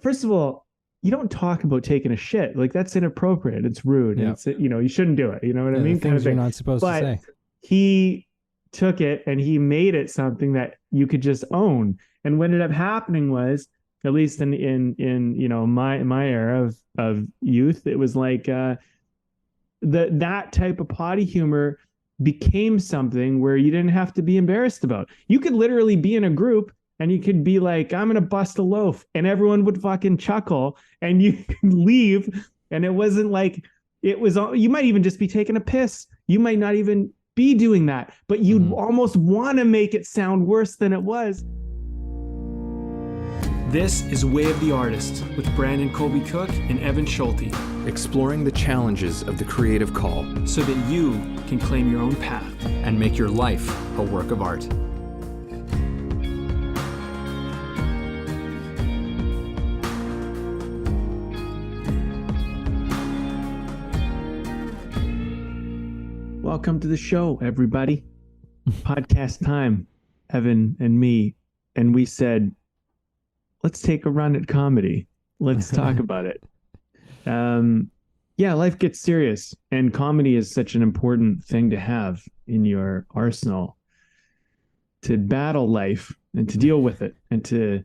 first of all, you don't talk about taking a shit. Like that's inappropriate. It's rude. Yeah. And it's, you shouldn't do it. You know what I Yeah, the mean? Kind of things you're thing. not supposed to But say. he took it and he made it something that you could just own. And what ended up happening was, at least in my era of youth, it was like that type of potty humor became something where you didn't have to be embarrassed about. You could literally be in a group and you could be like, I'm gonna bust a loaf, and everyone would fucking chuckle, and you could leave, and it wasn't like it was. You might even just be taking a piss. You might not even be doing that, but you'd almost want to make it sound worse than it was. This is Way of the Artist with Brandon Colby Cook and Evan Schulte. Exploring the challenges of the creative call so that you can claim your own path and make your life a work of art. Welcome to the show, everybody. Podcast time, Evan and me. And we said, let's take a run at comedy. Let's talk about it. Yeah, life gets serious, and comedy is such an important thing to have in your arsenal to battle life and to deal with it and to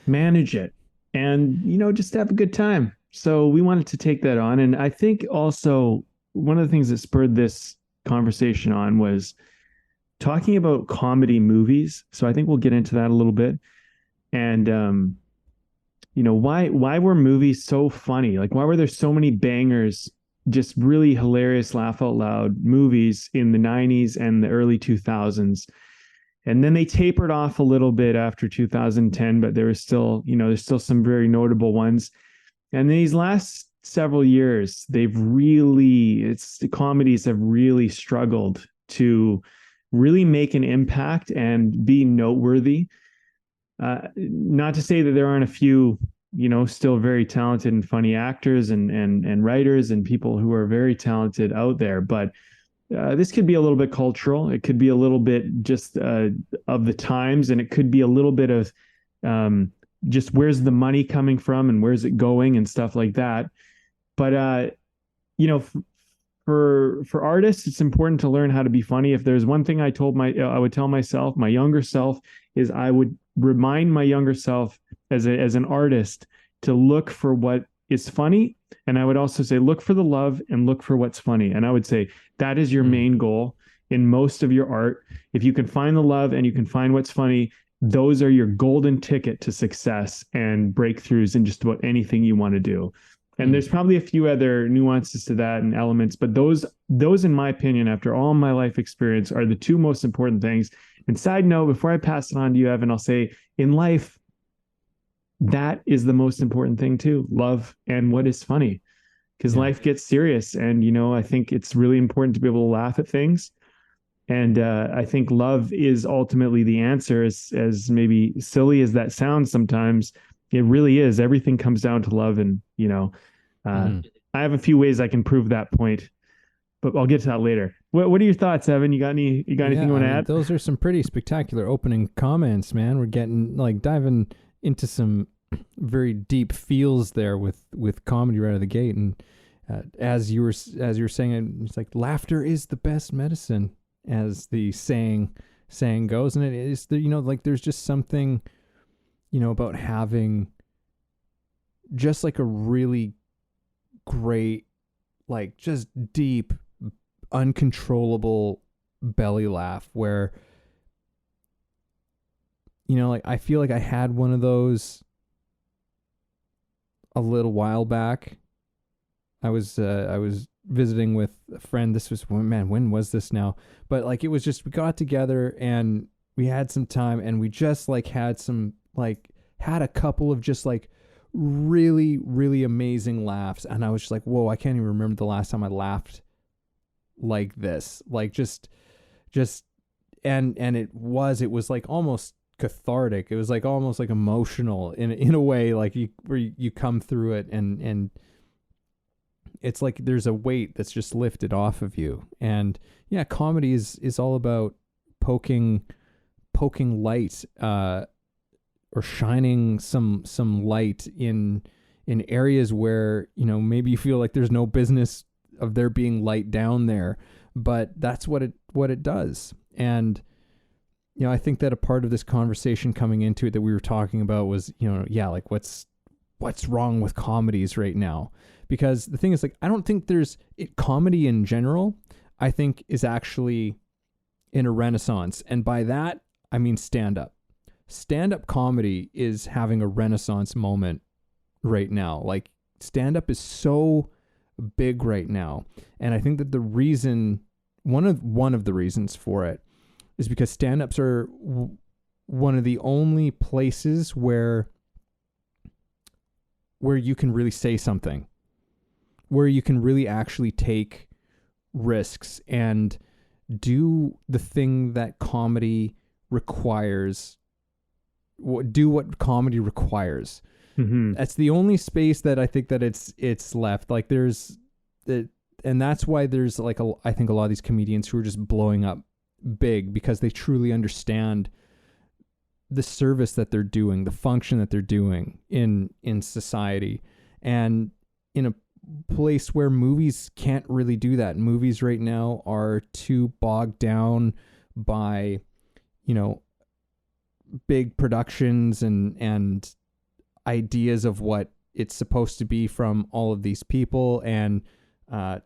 manage it and, just to have a good time. So we wanted to take that on. And I think also one of the things that spurred this conversation on was talking about comedy movies. So I think we'll get into that a little bit. And, why were movies so funny? Like, why were there so many bangers, just really hilarious, laugh out loud movies in the 90s and the early 2000s? And then they tapered off a little bit after 2010, but there was still, there's still some very notable ones. And these last several years, the comedies have really struggled to really make an impact and be noteworthy. Not to say that there aren't a few, still very talented and funny actors and writers and people who are very talented out there, but this could be a little bit cultural. It could be a little bit just of the times, and it could be a little bit of just where's the money coming from and where's it going and stuff like that. But for artists, it's important to learn how to be funny. If there's one thing I would tell myself, my younger self, is I would remind my younger self as an artist to look for what is funny. And I would also say, look for the love and look for what's funny. And I would say that is your main goal in most of your art. If you can find the love and you can find what's funny, those are your golden ticket to success and breakthroughs in just about anything you want to do. And there's probably a few other nuances to that and elements, but those, in my opinion, after all my life experience, are the two most important things. And side note, before I pass it on to you, Evan, I'll say in life, that is the most important thing too, love and what is funny, because life gets serious. And, I think it's really important to be able to laugh at things. And I think love is ultimately the answer, as maybe silly as that sounds sometimes. It really is. Everything comes down to love. And, I have a few ways I can prove that point, but I'll get to that later. What are your thoughts, Evan? You got anything you want to add? Those are some pretty spectacular opening comments, man. We're getting diving into some very deep feels there with comedy right out of the gate. And as you were saying, it's like laughter is the best medicine, as the saying goes. And it is there's just something, about having just like a really great, like just deep, uncontrollable belly laugh where, I feel like I had one of those a little while back. I was visiting with a friend. This was, when was this now? But like, it was just, we got together and we had some time and we just had a couple of just like really, really amazing laughs. And I was just like, whoa, I can't even remember the last time I laughed like this. Like just, and it was like almost cathartic. It was like almost like emotional in a way, like where you come through it and it's like there's a weight that's just lifted off of you. And yeah, comedy is all about poking light shining some light in areas where, you know, maybe you feel like there's no business of there being light down there, but that's what it does. And, you know, I think that a part of this conversation coming into it that we were talking about was, you know, yeah, like what's wrong with comedies right now? Because the thing is, like, I don't think comedy in general, I think, is actually in a renaissance. And by that, I mean stand-up. Stand-up comedy is having a renaissance moment right now. Like, stand-up is so big right now. And I think that the reason, one of the reasons for it is because stand-ups are one of the only places where you can really say something, where you can really actually take risks and do the thing that comedy requires, do what comedy requires. Mm-hmm. That's the only space that I think that it's left. Like there's it, and that's why there's like I think a lot of these comedians who are just blowing up big, because they truly understand the service that they're doing, the function that they're doing in society, and in a place where movies can't really do that. Movies right now are too bogged down by, you know, big productions and ideas of what it's supposed to be from all of these people, and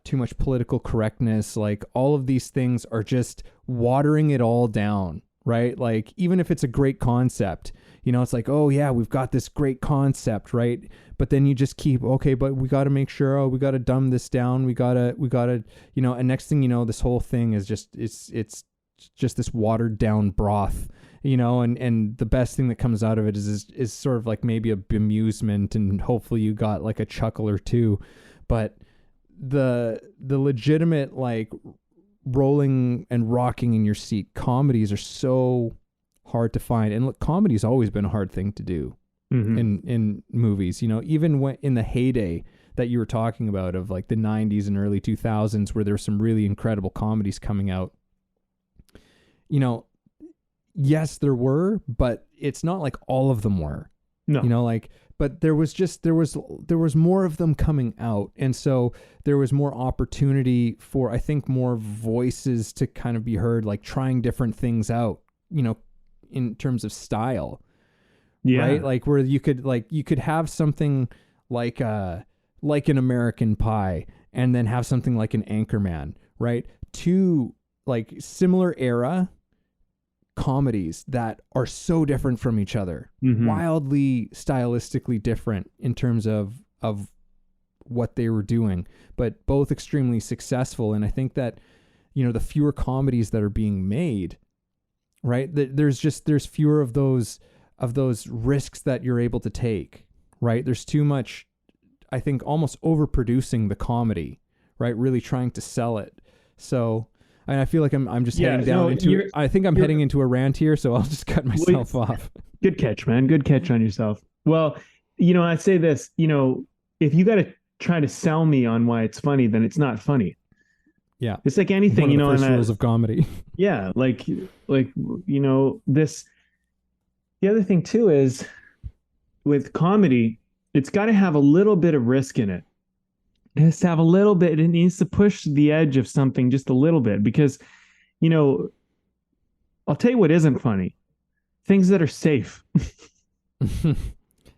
too much political correctness. Like, all of these things are just watering it all down, right? Like, even if it's a great concept, you know, it's like, oh yeah, we've got this great concept, right? But then you just keep, okay, but we got to make sure, we got to dumb this down. We got to, you know, and next thing you know, this whole thing is just, it's just this watered down broth, you know, and the best thing that comes out of it is sort of like maybe a bemusement, and hopefully you got like a chuckle or two. But the legitimate, like, rolling and rocking in your seat comedies are so hard to find. And look, comedy's always been a hard thing to do in movies, you know, even when in the heyday that you were talking about of like the 90s and early 2000s, where there were some really incredible comedies coming out, you know, yes, there were, but it's not like all of them were. No. You know, like, but there was more of them coming out. And so there was more opportunity for, I think, more voices to kind of be heard, like trying different things out, you know, in terms of style. Yeah. Right? Like, where you could have something like an American Pie, and then have something like an Anchorman, right? Two like similar era comedies that are so different from each other, wildly stylistically different in terms of what they were doing, but both extremely successful. And I think that, you know, the fewer comedies that are being made, right, there's fewer of those risks that you're able to take, right? There's too much, I think, almost overproducing the comedy, right? Really trying to sell it. So, and I feel like I'm just heading down into. I think I'm heading into a rant here, so I'll just cut myself off. Good catch, man. Good catch on yourself. Well, you know, I say this. You know, if you got to try to sell me on why it's funny, then it's not funny. Yeah, it's like anything. One of the first rules of comedy. Yeah, like you know, this. The other thing too is, with comedy, it's got to have a little bit of risk in it. It has to have a little bit. It needs to push the edge of something just a little bit, because, you know, I'll tell you what isn't funny: things that are safe.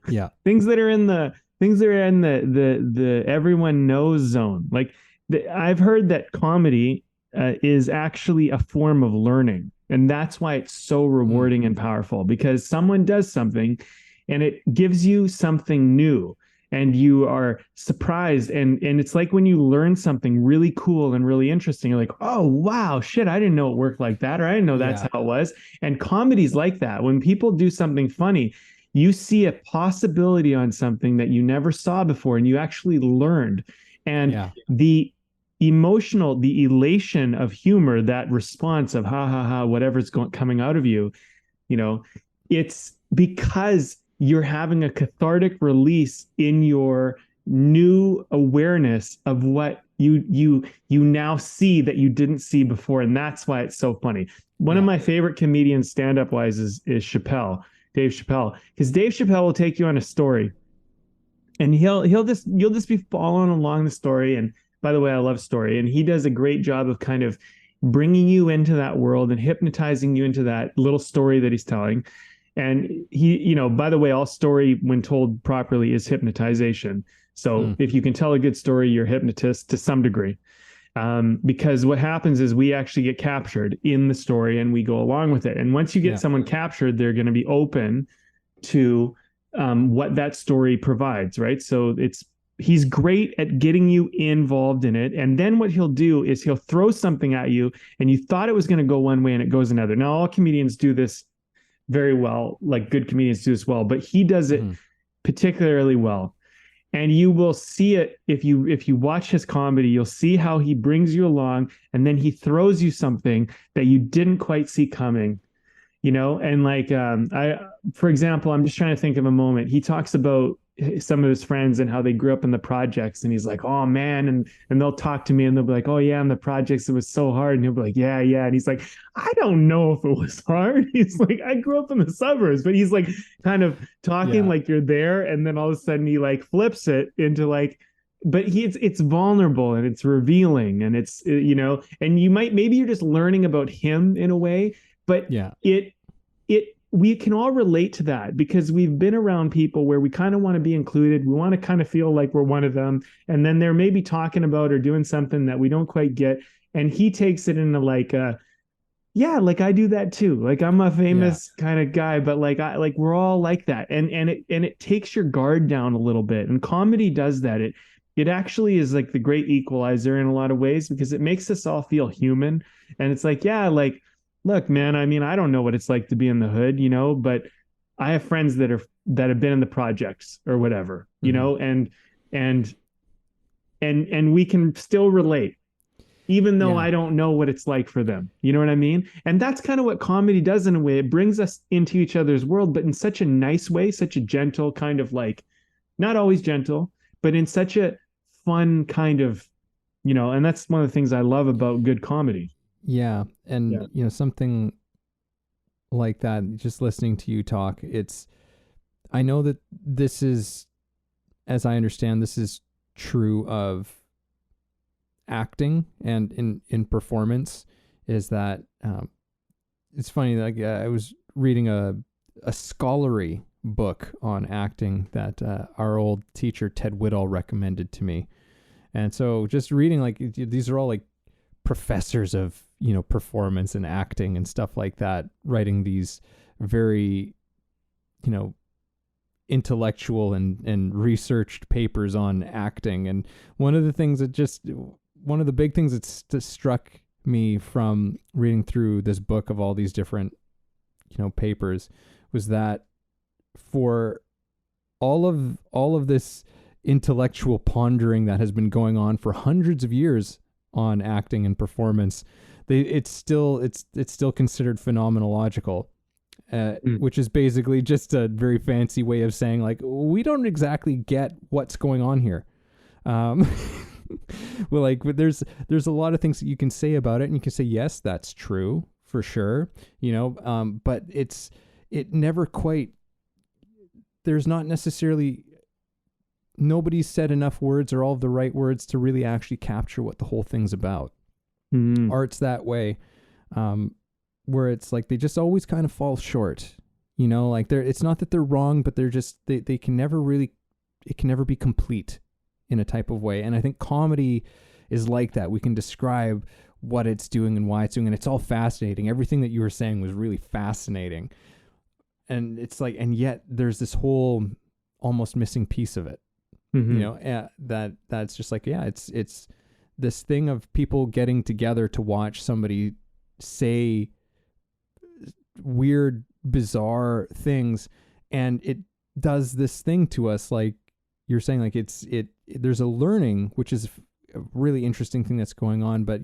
Yeah, things that are in the everyone knows zone. Like, I've heard that comedy is actually a form of learning, and that's why it's so rewarding and powerful, because someone does something, and it gives you something new. And you are surprised, and it's like when you learn something really cool and really interesting, you're like, oh wow, shit, I didn't know it worked like that, or I didn't know that's how it was. And comedy's like that. When people do something funny, you see a possibility on something that you never saw before, and you actually learned. And the elation of humor, that response of ha ha ha, whatever's coming out of you, you know, it's because you're having a cathartic release in your new awareness of what you now see that you didn't see before. And that's why it's so funny. One of my favorite comedians stand-up wise is Chappelle. Dave Chappelle, because Dave Chappelle will take you on a story, and you'll just be following along the story. And by the way, I love story, and he does a great job of kind of bringing you into that world and hypnotizing you into that little story that he's telling. And he, by the way, all story when told properly is hypnotization. So if you can tell a good story, you're a hypnotist to some degree. Because what happens is we actually get captured in the story and we go along with it. And once you get someone captured, they're going to be open to what that story provides, right? So he's great at getting you involved in it. And then what he'll do is he'll throw something at you and you thought it was going to go one way and it goes another. Now, all comedians do this very well, like good comedians do this well, but he does it particularly well. And you will see it if you watch his comedy, you'll see how he brings you along and then he throws you something that you didn't quite see coming, and like for example, I'm just trying to think of a moment. He talks about some of his friends and how they grew up in the projects, and he's like, oh man, and they'll talk to me and they'll be like, oh yeah, in the projects it was so hard, and he'll be like, yeah, and he's like, I don't know if it was hard. He's like, I grew up in the suburbs, but he's like kind of talking like you're there, and then all of a sudden he like flips it into like, but it's vulnerable and it's revealing, and it's and maybe you're just learning about him in a way, but we can all relate to that because we've been around people where we kind of want to be included. We want to kind of feel like we're one of them. And then they're maybe talking about or doing something that we don't quite get. And he takes it into like, like I do that too. Like I'm a famous kind of guy, but like we're all like that. And it takes your guard down a little bit. And comedy does that. It actually is like the great equalizer in a lot of ways because it makes us all feel human. And it's like, look, man, I mean, I don't know what it's like to be in the hood, but I have friends that have been in the projects or whatever, and we can still relate, even though I don't know what it's like for them. You know what I mean? And that's kind of what comedy does in a way. It brings us into each other's world, but in such a nice way, such a gentle kind of like, not always gentle, but in such a fun kind of, and that's one of the things I love about good comedy. Yeah. And, something like that, just listening to you talk, I know that this is, as I understand, this is true of acting and in performance, is that it's funny, like I was reading a scholarly book on acting that our old teacher, Ted Whittall, recommended to me. And so just reading, like, these are all like professors of performance and acting and stuff like that, writing these very intellectual and researched papers on acting. And one of the big things that struck me from reading through this book of all these different papers was that for all of this intellectual pondering that has been going on for hundreds of years on acting and performance, it's still considered phenomenological, which is basically just a very fancy way of saying like we don't exactly get what's going on here. Well, like there's a lot of things that you can say about it, and you can say yes, that's true for sure, but it never quite. There's not necessarily. Nobody's said enough words or all of the right words to really actually capture what the whole thing's about. Art's that way, where it's like they just always kind of fall short, like it's not that they're wrong, but they're just, they can never really, it can never be complete in a type of way. And I think comedy is like that. We can describe what it's doing and why it's doing, and it's all fascinating. Everything that you were saying was really fascinating. And it's like, and yet there's this whole almost missing piece of it. That's just like, it's this thing of people getting together to watch somebody say weird, bizarre things, and it does this thing to us, like you're saying, like there's a learning, which is a really interesting thing that's going on. But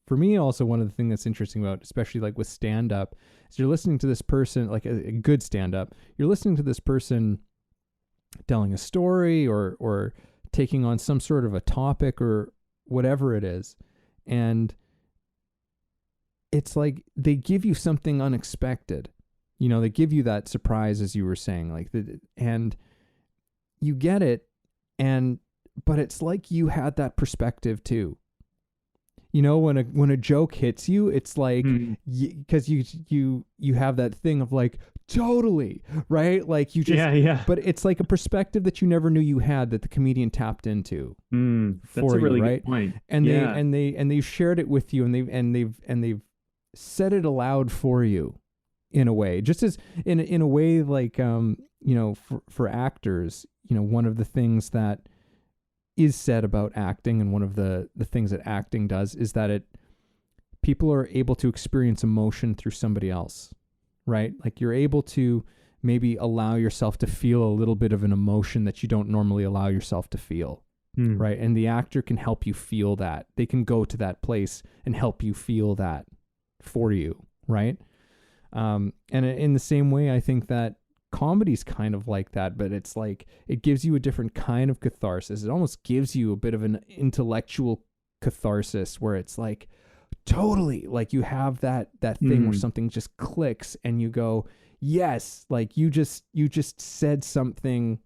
for me also, one of the things that's interesting about, especially like with stand-up, is you're listening to this person, like a good stand-up, you're listening to this person telling a story or taking on some sort of a topic or whatever it is. And it's like they give you something unexpected. You know, they give you that surprise, as you were saying, like and you get it, but it's like you had that perspective too. You know, when a joke hits you, it's like, because you have that thing of like, totally, right? Like you just, yeah. but it's like a perspective that you never knew you had, that the comedian tapped into That's a really right? good point. And they've shared it with you, and they've said it aloud for you in a way, just as in a way, like, you know, for actors, you know, one of the things that is said about acting, and one of the things that acting does, is that people are able to experience emotion through somebody else, right? Like you're able to maybe allow yourself to feel a little bit of an emotion that you don't normally allow yourself to feel, right? And the actor can help you feel that. They can go to that place and help you feel that for you, right? And in the same way, I think that comedy's kind of like that, but it's like it gives you a different kind of catharsis. It almost gives you a bit of an intellectual catharsis, where it's like, totally, like you have that thing where something just clicks and you go, yes, like you just said something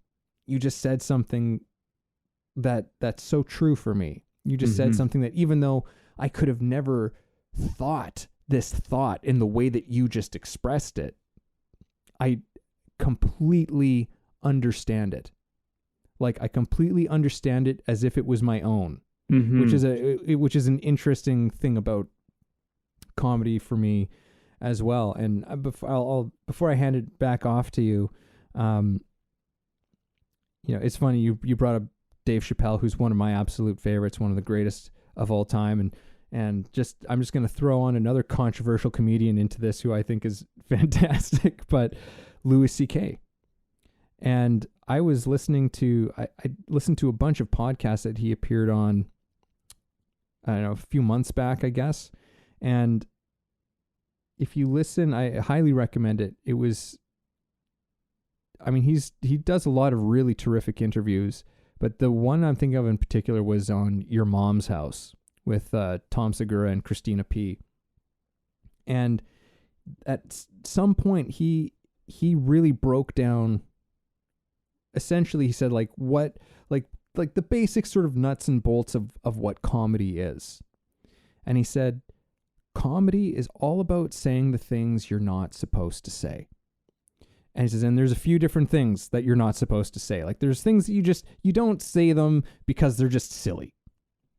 that's so true for me. You just said something that, even though I could have never thought this thought in the way that you just expressed it, I completely understand it. Like I completely understand it as if it was my own, which is an interesting thing about comedy for me as well. And before I hand it back off to you, you know, it's funny you brought up Dave Chappelle, who's one of my absolute favorites, one of the greatest of all time, and I'm just going to throw on another controversial comedian into this, who I think is fantastic, but Louis C.K. And I was listening to, I listened to a bunch of podcasts that he appeared on, I don't know, a few months back, I guess. And if you listen, I highly recommend it. It was, I mean, he does a lot of really terrific interviews, but the one I'm thinking of in particular was on Your Mom's House with Tom Segura and Christina P. And at some point, he really broke down, essentially he said, like, what, like the basic sort of nuts and bolts of what comedy is. And he said, comedy is all about saying the things you're not supposed to say. And he says, and there's a few different things that you're not supposed to say. Like there's things that you don't say them because they're just silly.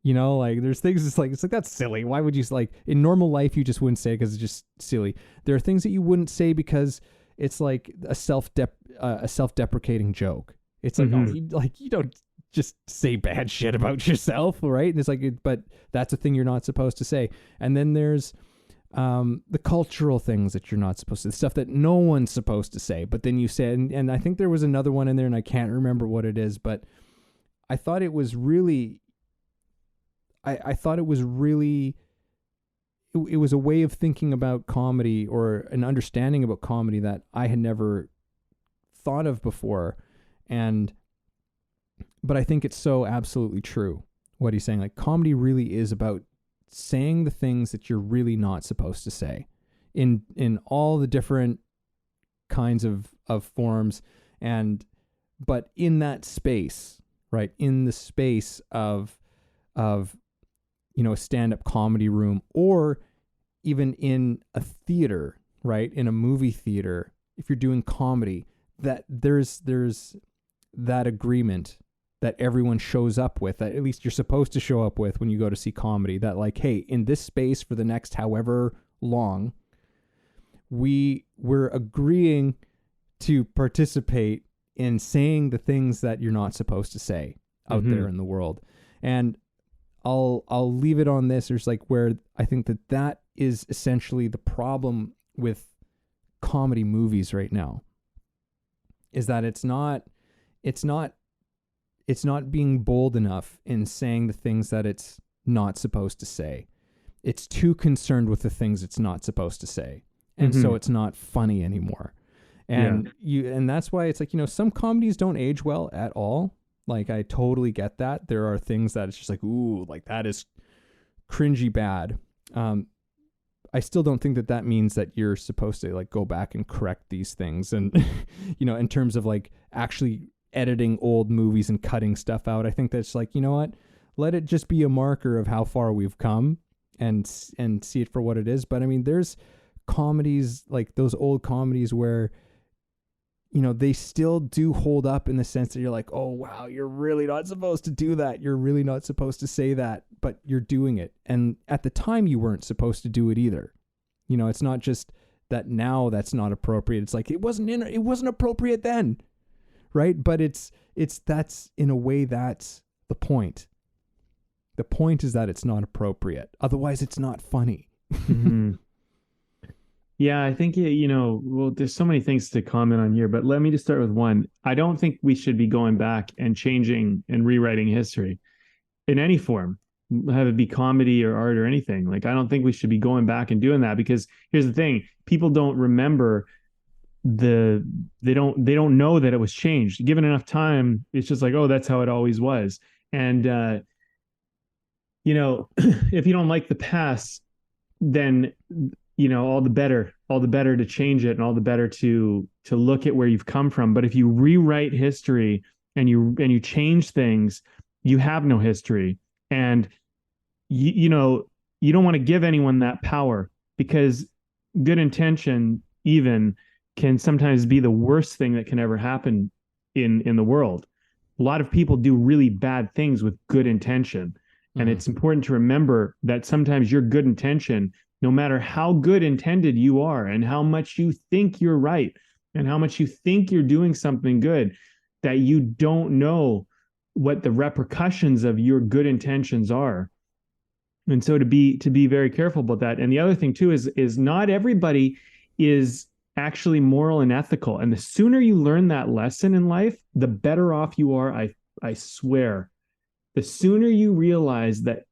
You know, like there's things it's like that's silly. Why would you, like, in normal life you just wouldn't say it because it's just silly. There are things that you wouldn't say because it's like a self-deprecating joke. It's like, you don't just say bad shit about yourself, right? And it's like, but that's a thing you're not supposed to say. And then there's the cultural things that you're not supposed to, the stuff that no one's supposed to say, but then you say, and I think there was another one in there, and I can't remember what it is, but I thought it was really, I thought it was really, it was a way of thinking about comedy, or an understanding about comedy that I had never thought of before. But I think it's so absolutely true what he's saying. Like comedy really is about saying the things that you're really not supposed to say in all the different kinds of forms. But in that space, right? In the space of, you know, a stand-up comedy room, or even in a theater, right? In a movie theater, if you're doing comedy, that there's that agreement that everyone shows up with, that at least you're supposed to show up with when you go to see comedy, that like, hey, in this space for the next however long, we're agreeing to participate in saying the things that you're not supposed to say out there in the world. And I'll leave it on this. There's like where I think that is essentially the problem with comedy movies right now, is that it's not being bold enough in saying the things that it's not supposed to say. It's too concerned with the things it's not supposed to say. And so it's not funny anymore. And and that's why it's like, you know, some comedies don't age well at all. Like, I totally get that. There are things that it's just like, ooh, like that is cringy bad. I still don't think that that means that you're supposed to like go back and correct these things. And, you know, in terms of like actually editing old movies and cutting stuff out, I think that's like, you know what, let it just be a marker of how far we've come and see it for what it is. But I mean, there's comedies like those old comedies where, you know, they still do hold up in the sense that you're like, oh, wow, you're really not supposed to do that. You're really not supposed to say that, but you're doing it. And at the time you weren't supposed to do it either. You know, it's not just that now that's not appropriate. It's like, it wasn't appropriate then. Right. But that's in a way, that's the point. The point is that it's not appropriate. Otherwise it's not funny. Mm-hmm. Yeah, I think, you know, well, there's so many things to comment on here, but let me just start with one. I don't think we should be going back and changing and rewriting history in any form, have it be comedy or art or anything. Like, I don't think we should be going back and doing that, because here's the thing. People don't remember they don't know that it was changed. Given enough time, it's just like, oh, that's how it always was. And, you know, if you don't like the past, then, you know, all the better to change it, and all the better to look at where you've come from. But if you rewrite history and you change things, you have no history. And you know, you don't want to give anyone that power, because good intention even can sometimes be the worst thing that can ever happen in the world. A lot of people do really bad things with good intention. And it's important to remember that sometimes your good intention, no matter how good intended you are and how much you think you're right and how much you think you're doing something good, that you don't know what the repercussions of your good intentions are. And so to be very careful about that. And the other thing too is not everybody is actually moral and ethical. And the sooner you learn that lesson in life, the better off you are. I swear. The sooner you realize that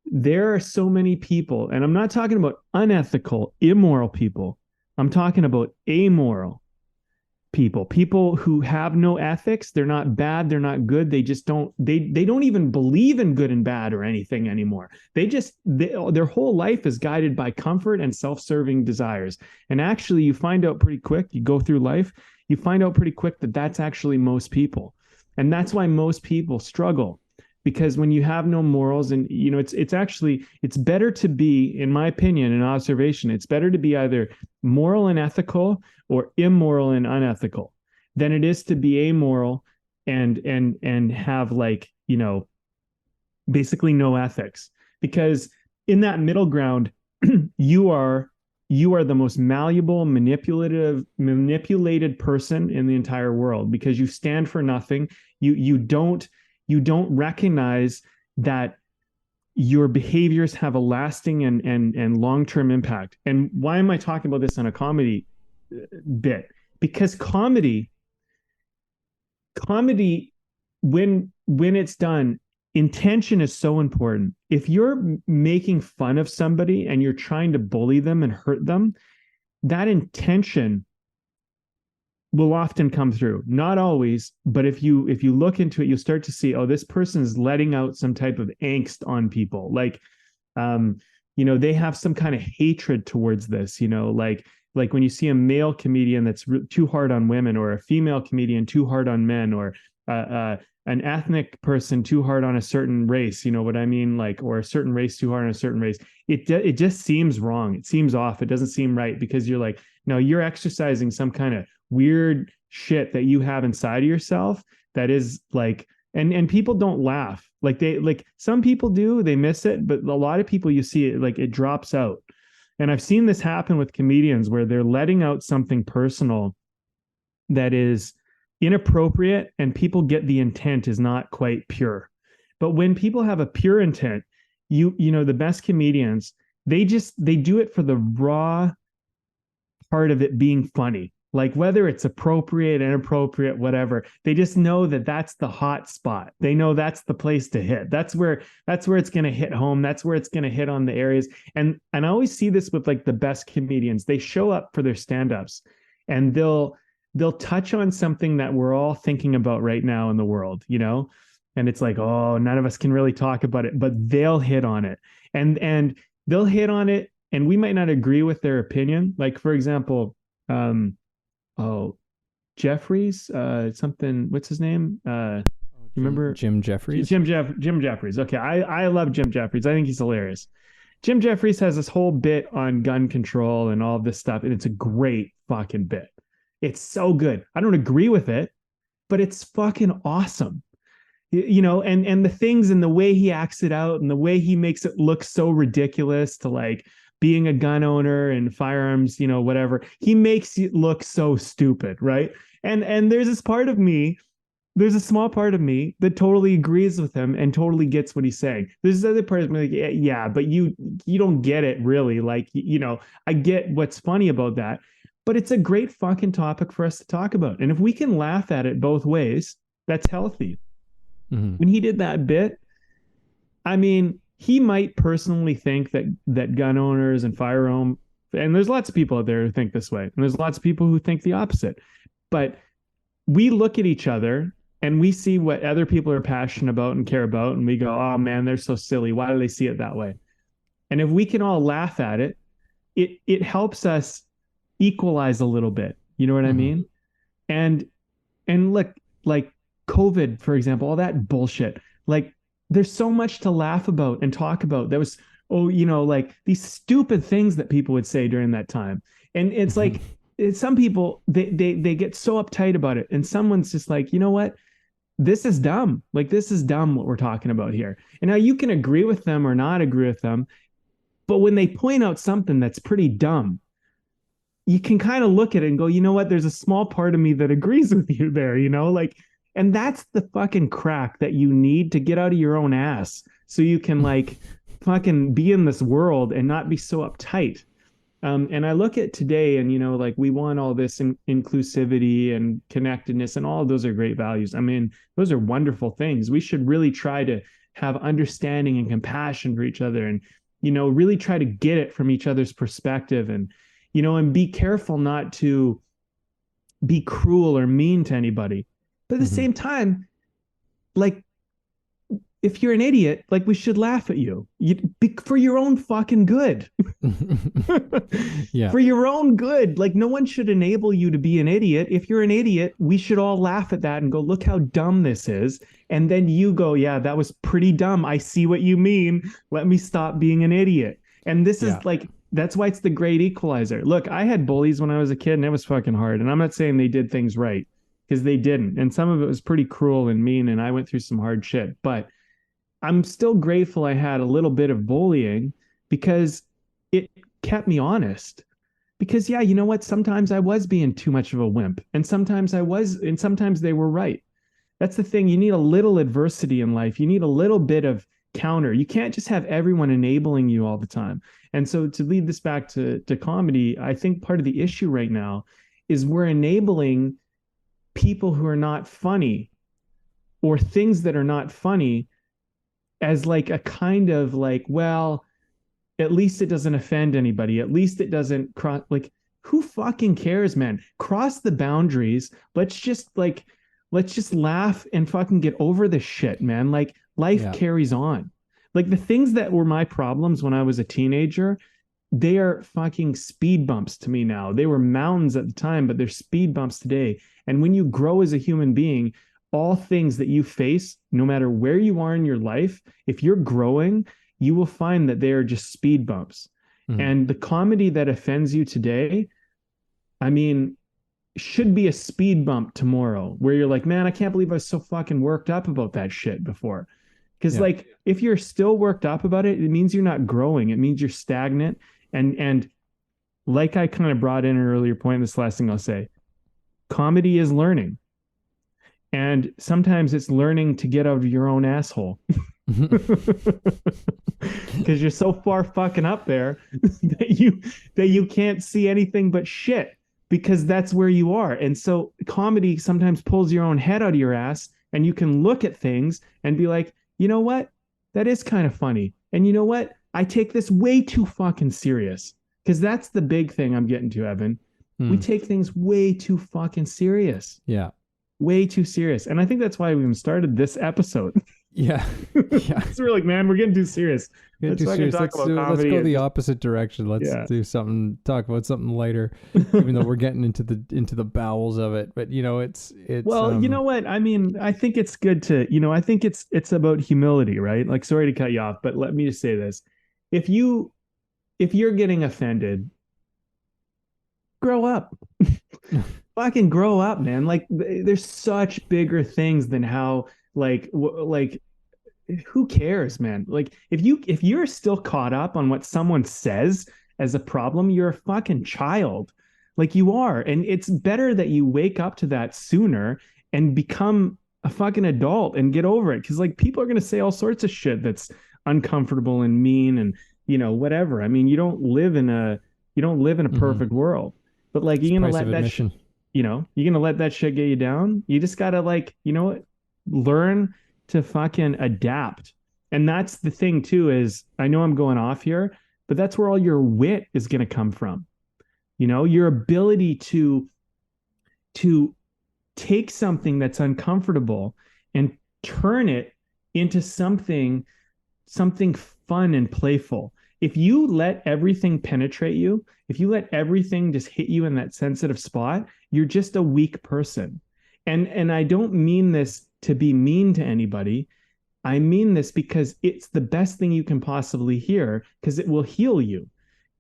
there are so many people, and I'm not talking about unethical, immoral people. I'm talking about amoral people who have no ethics. They're not bad. They're not good. They just don't, they don't even believe in good and bad or anything anymore. Their whole life is guided by comfort and self-serving desires. And actually you find out pretty quick, you go through life, you find out pretty quick that that's actually most people. And that's why most people struggle. Because when you have no morals, and you know, it's better to be, in my opinion, an observation, it's better to be either moral and ethical or immoral and unethical than it is to be amoral and have, like, you know, basically no ethics. Because in that middle ground, you are the most malleable, manipulated person in the entire world, because you stand for nothing. You don't recognize that your behaviors have a lasting and long-term impact. And why am I talking about this on a comedy bit? Because comedy, when it's done, intention is so important. If you're making fun of somebody and you're trying to bully them and hurt them, that intention will often come through. Not always, but if you look into it, you'll start to see, oh, this person is letting out some type of angst on people. Like, you know, they have some kind of hatred towards this, you know, like when you see a male comedian that's too hard on women, or a female comedian too hard on men, or an ethnic person too hard on a certain race, you know what I mean? Like, or a certain race too hard on a certain race. It just seems wrong. It seems off. It doesn't seem right, because you're like, no, you're exercising some kind of weird shit that you have inside of yourself that is like, and people don't laugh. Like some people do, they miss it, but a lot of people, you see it, like, it drops out. And I've seen this happen with comedians where they're letting out something personal that is inappropriate, and people get the intent is not quite pure. But when people have a pure intent, you know, the best comedians, they do it for the raw part of it being funny. Like, whether it's appropriate, inappropriate, whatever, they just know that that's the hot spot. They know that's the place to hit. That's where it's going to hit home. That's where it's going to hit on the areas. And I always see this with, like, the best comedians. They show up for their stand-ups, and they'll touch on something that we're all thinking about right now in the world, you know? And it's like, oh, none of us can really talk about it, but they'll hit on it. And they'll hit on it and we might not agree with their opinion. Like, for example, um, oh, Jeffries, something, what's his name? You remember Jim Jeffries. Jim Jeffries. Okay, I love Jim Jeffries. I think he's hilarious. Jim Jeffries has this whole bit on gun control and all of this stuff, and it's a great fucking bit. It's so good. I don't agree with it, but it's fucking awesome. You know, and the things and the way he acts it out and the way he makes it look so ridiculous to like being a gun owner and firearms, you know, whatever. He makes it look so stupid, right? And there's this part of me, there's a small part of me that totally agrees with him and totally gets what he's saying. There's this other part of me like, yeah, but you don't get it really. Like, you know, I get what's funny about that, but it's a great fucking topic for us to talk about. And if we can laugh at it both ways, that's healthy. Mm-hmm. When he did that bit, I mean, he might personally think that gun owners and firearm, and there's lots of people out there who think this way, and there's lots of people who think the opposite. But we look at each other and we see what other people are passionate about and care about, and we go, "Oh man, they're so silly. Why do they see it that way?" And if we can all laugh at it, it helps us equalize a little bit. You know what I mean? And look, like COVID, for example, all that bullshit. Like, there's so much to laugh about and talk about. There was, oh, you know, like these stupid things that people would say during that time. And it's like, some people, they get so uptight about it. And someone's just like, you know what? This is dumb. Like, this is dumb what we're talking about here. And now you can agree with them or not agree with them. But when they point out something that's pretty dumb, you can kind of look at it and go, you know what? There's a small part of me that agrees with you there, you know, like, and that's the fucking crack that you need to get out of your own ass so you can like fucking be in this world and not be so uptight. And I look at today and, you know, like we want all this inclusivity and connectedness, and all of those are great values. I mean, those are wonderful things. We should really try to have understanding and compassion for each other, and, you know, really try to get it from each other's perspective, and, you know, and be careful not to be cruel or mean to anybody. But at the same time, like, if you're an idiot, like, we should laugh at you, for your own fucking good. Yeah. For your own good. Like, no one should enable you to be an idiot. If you're an idiot, we should all laugh at that and go, look how dumb this is. And then you go, yeah, that was pretty dumb. I see what you mean. Let me stop being an idiot. And this is like, that's why it's the great equalizer. Look, I had bullies when I was a kid, and it was fucking hard. And I'm not saying they did things right, because they didn't. And some of it was pretty cruel and mean, and I went through some hard shit. But I'm still grateful I had a little bit of bullying, because it kept me honest. Because, yeah, you know what? Sometimes I was being too much of a wimp, and sometimes I was, and sometimes they were right. That's the thing. You need a little adversity in life. You need a little bit of counter. You can't just have everyone enabling you all the time. And so, to lead this back to comedy, I think part of the issue right now is we're enabling people who are not funny, or things that are not funny, as like a kind of like, well, at least it doesn't offend anybody. At least it doesn't cross, like, who fucking cares, man? Cross the boundaries. Let's just laugh and fucking get over this shit, man. Like, life carries on. Like, the things that were my problems when I was a teenager, they are fucking speed bumps to me now. They were mountains at the time, but they're speed bumps today. And when you grow as a human being, all things that you face, no matter where you are in your life, if you're growing, you will find that they are just speed bumps. And the comedy that offends you today, I mean, should be a speed bump tomorrow, where you're like, man, I can't believe I was so fucking worked up about that shit before. Because like, if you're still worked up about it, it means you're not growing. It means you're stagnant. And like I kind of brought in an earlier point, this last thing I'll say, comedy is learning. And sometimes it's learning to get out of your own asshole. Because you're so far fucking up there that you can't see anything but shit, because that's where you are. And so comedy sometimes pulls your own head out of your ass, and you can look at things and be like, you know what? That is kind of funny. And you know what? I take this way too fucking serious. Because that's the big thing I'm getting to, Evan. We take things way too fucking serious. Yeah. Way too serious. And I think that's why we even started this episode. Yeah. Yeah. So we're like, man, we're getting too serious. Get Let's too fucking serious. talk about Let's comedy. go And the just, opposite direction. Let's yeah. do something. Talk about something lighter, even though we're getting into the bowels of it. But it's Well, you know what? I mean, I think it's good to, I think it's about humility, right? Like, sorry to cut you off, but let me just say this. If you if you're getting offended, grow up. Fucking grow up, man. Like there's such bigger things than how like who cares, man? Like if you're still caught up on what someone says as a problem, you're a fucking child. Like you are. And it's better that you wake up to that sooner and become a fucking adult and get over it. Cause like people are gonna say all sorts of shit that's uncomfortable and mean and whatever. I mean, you don't live in a Mhm. perfect world. But like It's you're gonna price let of that admission. you're gonna let that shit get you down. You just gotta like, what? Learn to fucking adapt. And that's the thing too, is I know I'm going off here, but that's where all your wit is gonna come from. Your ability to take something that's uncomfortable and turn it into something fun and playful. If you let everything penetrate you, if you let everything just hit you in that sensitive spot, you're just a weak person. And I don't mean this to be mean to anybody. I mean this because it's the best thing you can possibly hear because it will heal you.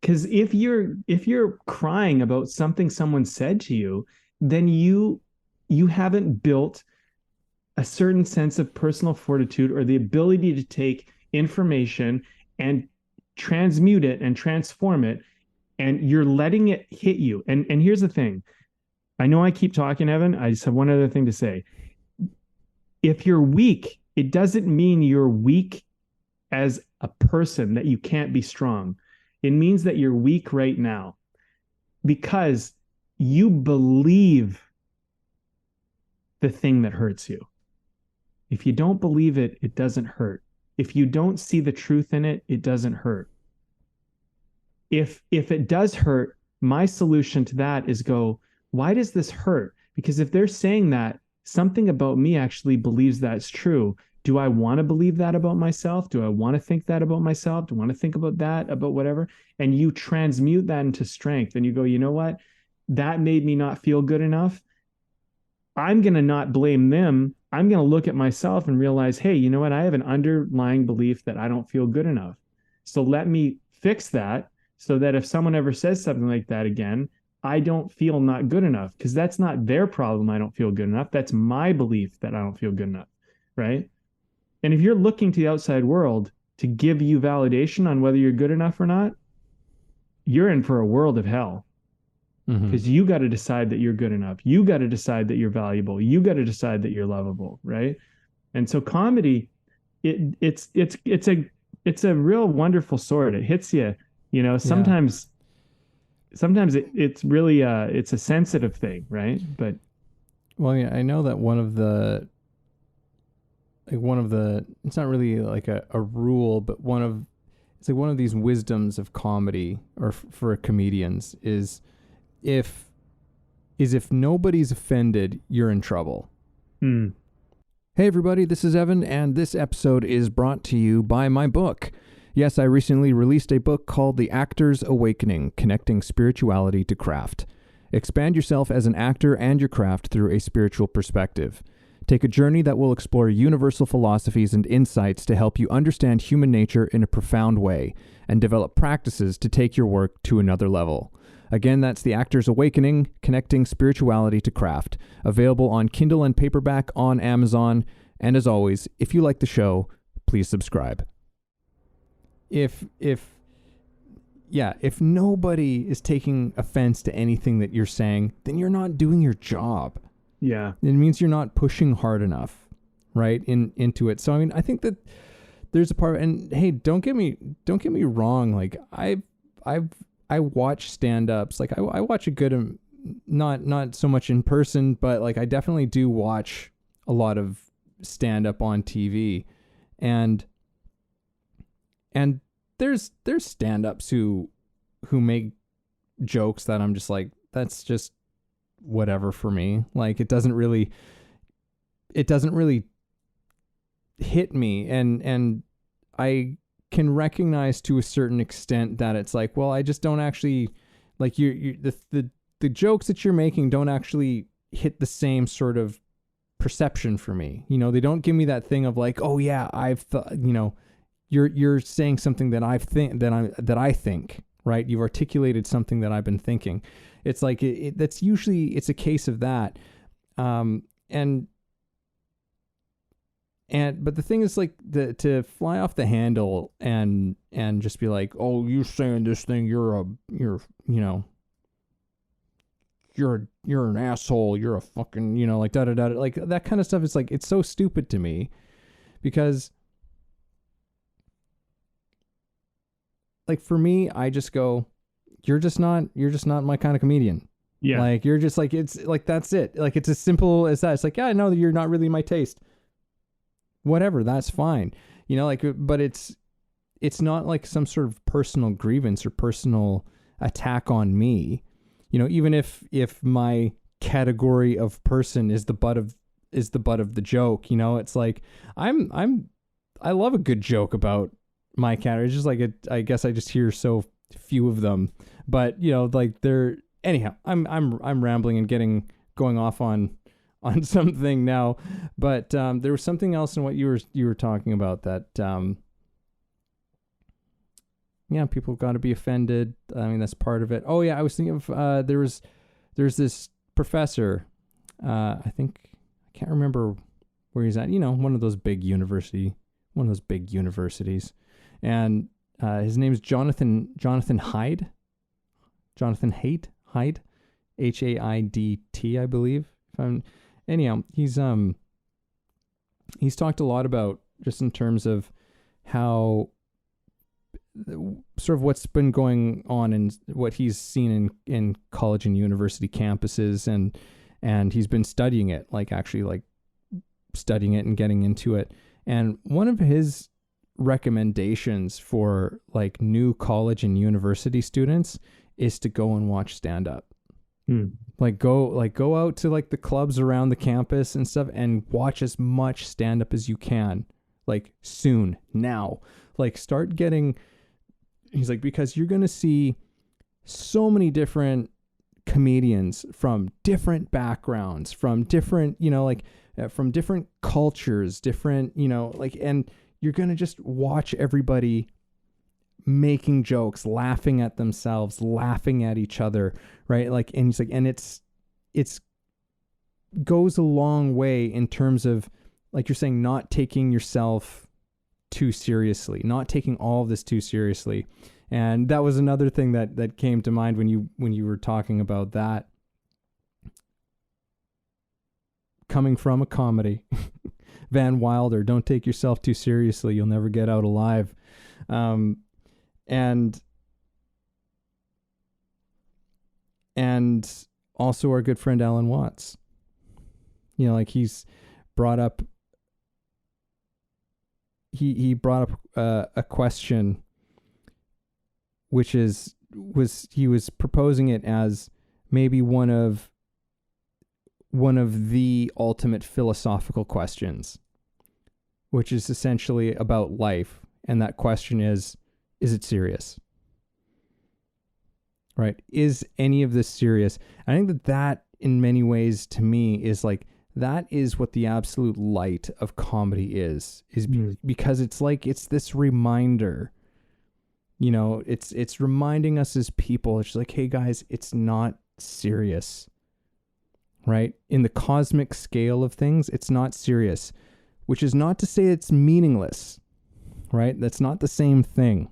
Because if you're crying about something someone said to you, then you haven't built a certain sense of personal fortitude or the ability to take information and transmute it and transform it, and you're letting it hit you. And here's the thing. I know I keep talking, Evan. I just have one other thing to say. If you're weak, it doesn't mean you're weak as a person, that you can't be strong. It means that you're weak right now because you believe the thing that hurts you. If you don't believe it, it doesn't hurt. If you don't see the truth in it, it doesn't hurt. If it does hurt, my solution to that is go, why does this hurt? Because if they're saying that, something about me actually believes that's true. Do I want to believe that about myself? Do I want to think that about myself? Do I want to think about that, about whatever? And you transmute that into strength and you go, you know what? That made me not feel good enough. I'm going to not blame them. I'm going to look at myself and realize, hey, you know what? I have an underlying belief that I don't feel good enough. So let me fix that so that if someone ever says something like that again, I don't feel not good enough because that's not their problem. I don't feel good enough. That's my belief that I don't feel good enough. Right. And if you're looking to the outside world to give you validation on whether you're good enough or not, you're in for a world of hell because you got to decide that you're good enough. You got to decide that you're valuable. You got to decide that you're lovable. Right. And so comedy, it's a real wonderful sword. It hits you, Yeah. sometimes it's really it's a sensitive thing, right? But Well, yeah, I know that one of the it's not really like a rule, but it's like one of these wisdoms of comedy or for comedians if if nobody's offended, you're in trouble. hmm. Hey everybody, this is Evan, and this episode is brought to you by my book. Yes, I recently released a book called The Actor's Awakening: Connecting Spirituality to Craft. Expand yourself as an actor and your craft through a spiritual perspective. Take a journey that will explore universal philosophies and insights to help you understand human nature in a profound way and develop practices to take your work to another level. Again, that's The Actor's Awakening: Connecting Spirituality to Craft, available on Kindle and paperback on Amazon. And as always, if you like the show, please subscribe. If nobody is taking offense to anything that you're saying, then you're not doing your job. Yeah. It means you're not pushing hard enough, right? Into it. So I mean, I think that there's a part, and hey, don't get me wrong. Like I watch stand-ups. Like I watch a good, not so much in person, but like I definitely do watch a lot of stand-up on TV, and there's stand-ups who make jokes that I'm just like, that's just whatever for me. Like it doesn't really hit hit me, and I can recognize to a certain extent that it's like, well, I just don't actually like the jokes that you're making don't actually hit the same sort of perception for me. You know, they don't give me that thing of like, oh yeah, I've thought, you know, you're saying something that I think, right? You've articulated something that I've been thinking. It's like that's usually it's a case of that. But the thing is, like, to fly off the handle and just be like, oh, you're saying this thing, you're an asshole, you're a fucking, you know, like da da da, like that kind of stuff. Is like, it's so stupid to me, because like for me, I just go, you're just not my kind of comedian. Yeah. Like, you're just like, it's like, that's it. Like, it's as simple as that. It's like, yeah, I know that you're not really my taste. Whatever, that's fine. You know, like, but it's not like some sort of personal grievance or personal attack on me. You know, even if my category of person is the butt of the joke, you know, it's like, I love a good joke about my category. It's just like, I guess I just hear so few of them, but you know, like anyhow, I'm rambling and going off on something now, but there was something else in what you were talking about that yeah, people got to be offended. I mean, that's part of it. Oh yeah, I was thinking of there's this professor, I can't remember where he's at, you know, one of those big universities, and his name is Jonathan Haidt, Haidt, Haidt, I believe. Anyhow, he's talked a lot about, just in terms of how sort of what's been going on and what he's seen in college and university campuses, and he's been studying it, like actually like studying it and getting into it. And one of his recommendations for like new college and university students is to go and watch stand up. Like go out to like the clubs around the campus and stuff and watch as much stand up as you can, like soon, now, like start getting, he's like, because you're going to see so many different comedians from different backgrounds, from different, you know, like from different cultures, different, you know, like, and you're going to just watch everybody making jokes, laughing at themselves, laughing at each other, right? Like, and he's like, and it's goes a long way in terms of, like you're saying, not taking yourself too seriously, not taking all of this too seriously. And that was another thing that came to mind when you were talking about that. Coming from a comedy, Van Wilder, don't take yourself too seriously, you'll never get out alive. And also our good friend Alan Watts, you know, like he's brought up, he brought up a question, which he was proposing it as maybe one of the ultimate philosophical questions, which is essentially about life. And that question is it serious? Right? Is any of this serious? I think that in many ways, to me, is like, that is what the absolute light of comedy is because it's like, it's this reminder, you know, it's reminding us as people. It's like, hey guys, it's not serious, right? In the cosmic scale of things, it's not serious, which is not to say it's meaningless, right? That's not the same thing.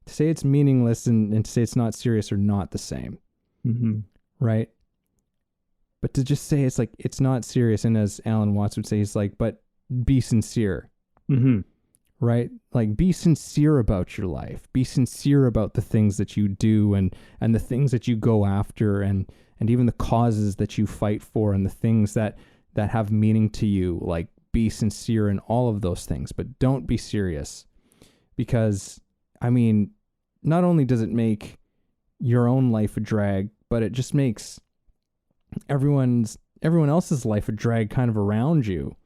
To say it's meaningless and to say it's not serious are not the same, right? But to just say it's like, it's not serious, and as Alan Watts would say, he's like, but be sincere, right? Like, be sincere about your life. Be sincere about the things that you do and the things that you go after and even the causes that you fight for and the things that have meaning to you. Like, be sincere in all of those things, but don't be serious, because, I mean, not only does it make your own life a drag, but it just makes everyone else's life a drag kind of around you.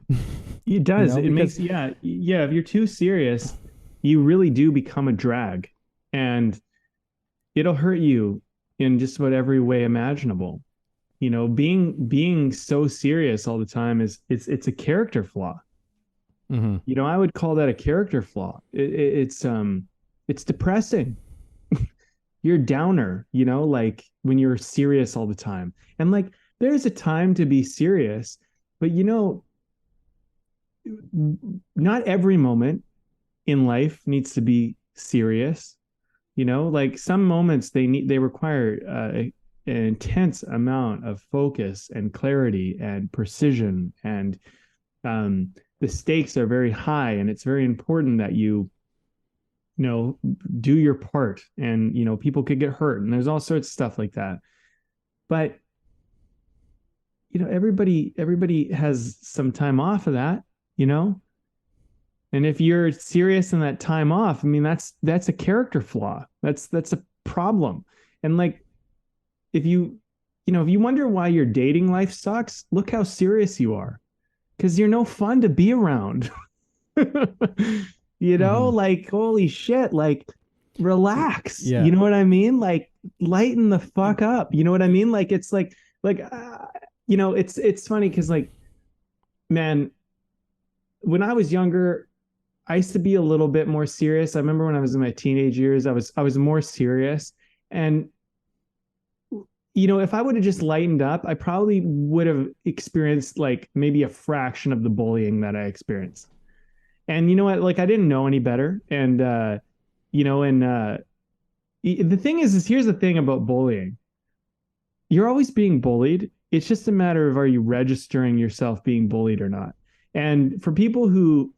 It You does. know, It because makes, yeah, yeah. If you're too serious, you really do become a drag, and it'll hurt you in just about every way imaginable. Being so serious all the time it's a character flaw. Mhm. I would call that a character flaw. It's depressing. You're a downer, like when you're serious all the time. And like there's a time to be serious, but not every moment in life needs to be serious. Like some moments they require an intense amount of focus and clarity and precision, and the stakes are very high, and it's very important that you know do your part, and people could get hurt, and there's all sorts of stuff like that. But everybody has some time off of that, you know and if you're serious in that time off, I mean, that's a character flaw. That's a problem. And like, if you wonder why your dating life sucks, look how serious you are, because you're no fun to be around. Mhm. Like, holy shit, like, relax. Yeah. You know what I mean? Like, lighten the fuck up. You know what I mean? Like, it's like it's funny because, like, man, when I was younger, I used to be a little bit more serious. I remember when I was in my teenage years, I was more serious. And if I would have just lightened up, I probably would have experienced like maybe a fraction of the bullying that I experienced. And you know what? Like I didn't know any better. And and the thing is here's the thing about bullying. You're always being bullied. It's just a matter of, are you registering yourself being bullied or not? And for people who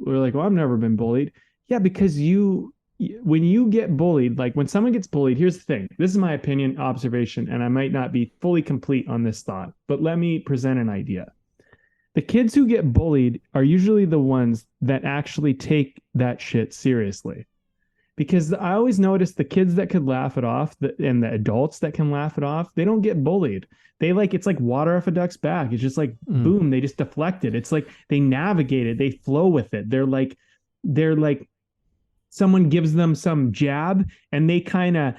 are like, well, I've never been bullied. Yeah, because when you get bullied, like when someone gets bullied, here's the thing. This is my opinion, observation, and I might not be fully complete on this thought, but let me present an idea. The kids who get bullied are usually the ones that actually take that shit seriously, because I always notice the kids that could laugh it off, and the adults that can laugh it off, they don't get bullied. It's like water off a duck's back. It's just like Mm. boom, they just deflect it. It's like they navigate it, they flow with it. They're like someone gives them some jab, and they kind of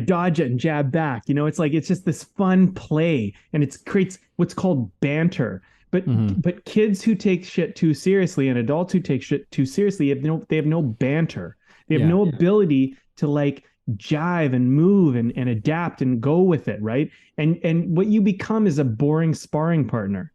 dodge it and jab back. It's like it's just this fun play, and it creates what's called banter. But Mhm. but kids who take shit too seriously and adults who take shit too seriously they have no banter. They have Yeah. no ability to like jive and move and adapt and go with it, right? And what you become is a boring sparring partner.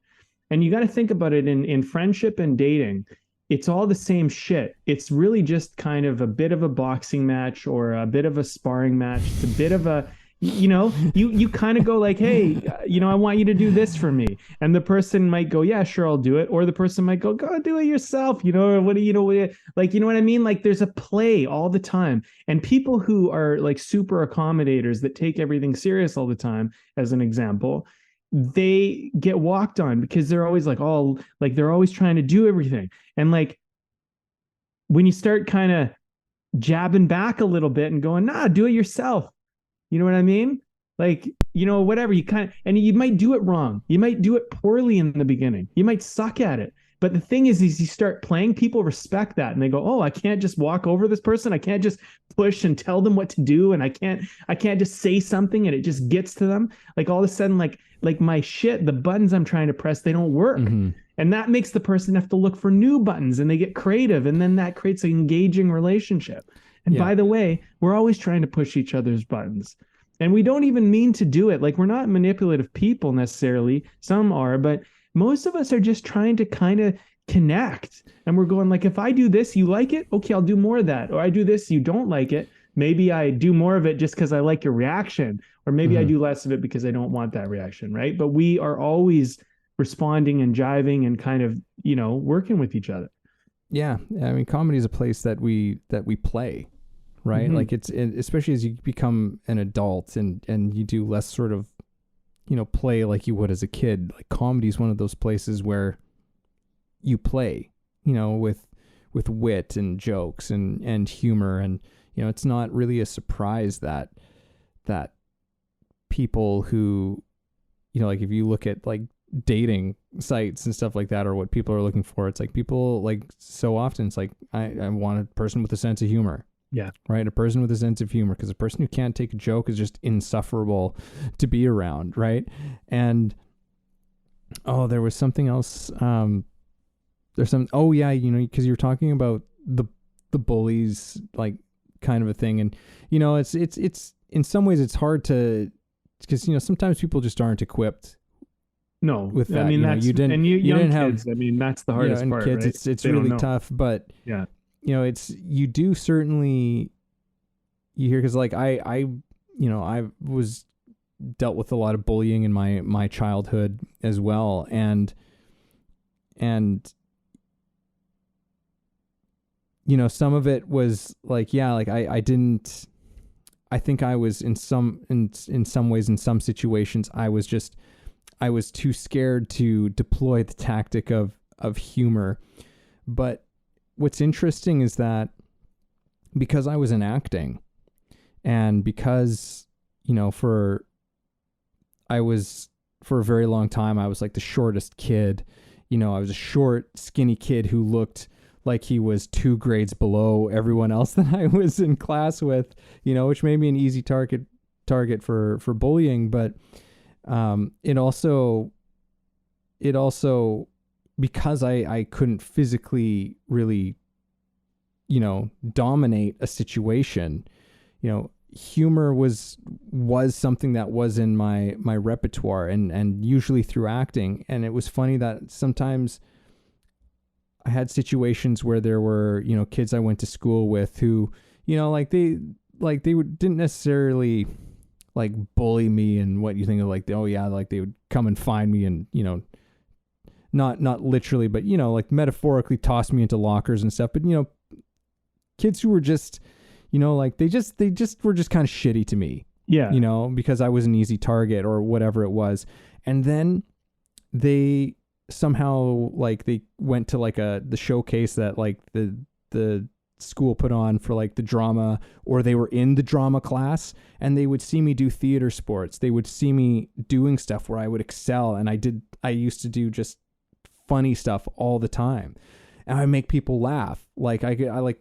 And you got to think about it in friendship and dating. It's all the same shit. It's really just kind of a bit of a boxing match or a bit of a sparring match. It's a bit of a you kind of go like, hey, I want you to do this for me, and the person might go, yeah, sure, I'll do it, or the person might go do it yourself, or what do like, you know what I mean? Like there's a play all the time, and people who are like super accommodators that take everything serious all the time, as an example, they get walked on because they're always like, oh, like they're always trying to do everything. And like when you start kind of jabbing back a little bit and going, nah, do it yourself. You know what I mean? Like, whatever, you kind of, and you might do it wrong. You might do it poorly in the beginning. You might suck at it. But the thing is you start playing, people respect that, and they go, oh, I can't just walk over this person. I can't just push and tell them what to do. And I can't just say something and it just gets to them. Like all of a sudden, like my shit, the buttons I'm trying to press, they don't work. Mm-hmm. And that makes the person have to look for new buttons, and they get creative. And then that creates an engaging relationship. And Yeah. by the way, we're always trying to push each other's buttons. And we don't even mean to do it. Like we're not manipulative people necessarily. Some are, but most of us are just trying to kind of connect. And we're going like, if I do this, you like it? Okay, I'll do more of that. Or I do this, you don't like it. Maybe I do more of it just because I like your reaction. Or maybe I do less of it because I don't want that reaction, right? But we are always responding and jiving and kind of, working with each other. Yeah. I mean, comedy is a place that we play, right? Mhm. Like especially as you become an adult and you do less sort of, play like you would as a kid. Like comedy is one of those places where you play, with wit and jokes and humor. And, it's not really a surprise that people who, like if you look at like dating sites and stuff like that, or what people are looking for. It's like people like so often it's like I want a person with a sense of humor. Yeah. Right. A person with a sense of humor, because a person who can't take a joke is just insufferable to be around. Right. And there was something else. There's some, because you're talking about the bullies, like kind of a thing. And, it's in some ways it's hard to, because, sometimes people just aren't equipped. No, with that. I mean, that's, you didn't, and you you young didn't kids, have, I mean, that's the hardest and part, kids, right? it's They don't really know. tough, but yeah, you do certainly, you hear, because like I was dealt with a lot of bullying in my childhood as well, and some of it was like, I think I was in some ways, in some situations, I was too scared to deploy the tactic of humor. But what's interesting is that because I was in acting, and because, for a very long time, I was like the shortest kid. I was a short, skinny kid who looked like he was 2 grades below everyone else that I was in class with, which made me an easy target for bullying. But it also because I couldn't physically really, dominate a situation, humor was something that was in my repertoire, and usually through acting. And it was funny that sometimes I had situations where there were, kids I went to school with who, didn't necessarily like bully me and what you think of, like, oh yeah, like they would come and find me and, not literally, but, like metaphorically toss me into lockers and stuff. But, kids who were just, like they just were just kind of shitty to me. Yeah. Because I was an easy target or whatever it was. And then they somehow, like, they went to like the showcase that like the school put on for like the drama, or they were in the drama class, and they would see me do theater sports. They would see me doing stuff where I would excel. And I used to do just funny stuff all the time, and I make people laugh. Like I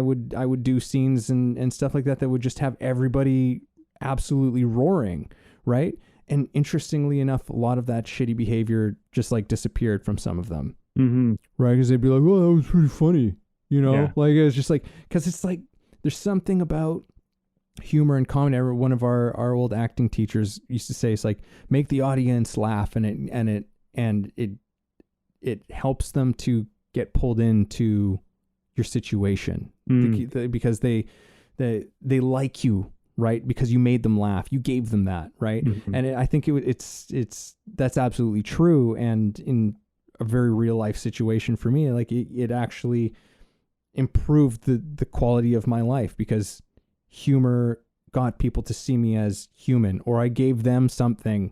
would do scenes and stuff like that would just have everybody absolutely roaring, right? And interestingly enough, a lot of that shitty behavior just like disappeared from some of them, right? Because they'd be like, "Oh, that was pretty funny," Yeah. Like it was just like, because it's like there's something about humor and comedy. One of our old acting teachers used to say, it's like, make the audience laugh, and it helps them to get pulled into your situation, because they like you, right? Because you made them laugh, you gave them that, right? And I think that's absolutely true. And in a very real life situation for me, like it actually improved the quality of my life, because humor got people to see me as human, or I gave them something,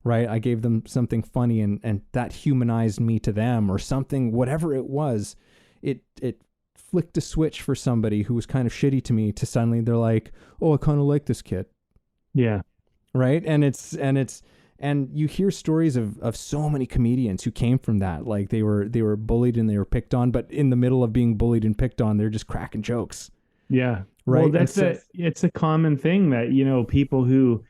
right? I gave them something funny, and that humanized me to them, or something, whatever it was. It flicked a switch for somebody who was kind of shitty to me, to suddenly they're like, oh, I kind of like this kid. Yeah. Right. And you hear stories of so many comedians who came from that. Like they were bullied and they were picked on, but in the middle of being bullied and picked on, they're just cracking jokes. Yeah. Right. Well, it's a common thing that, people who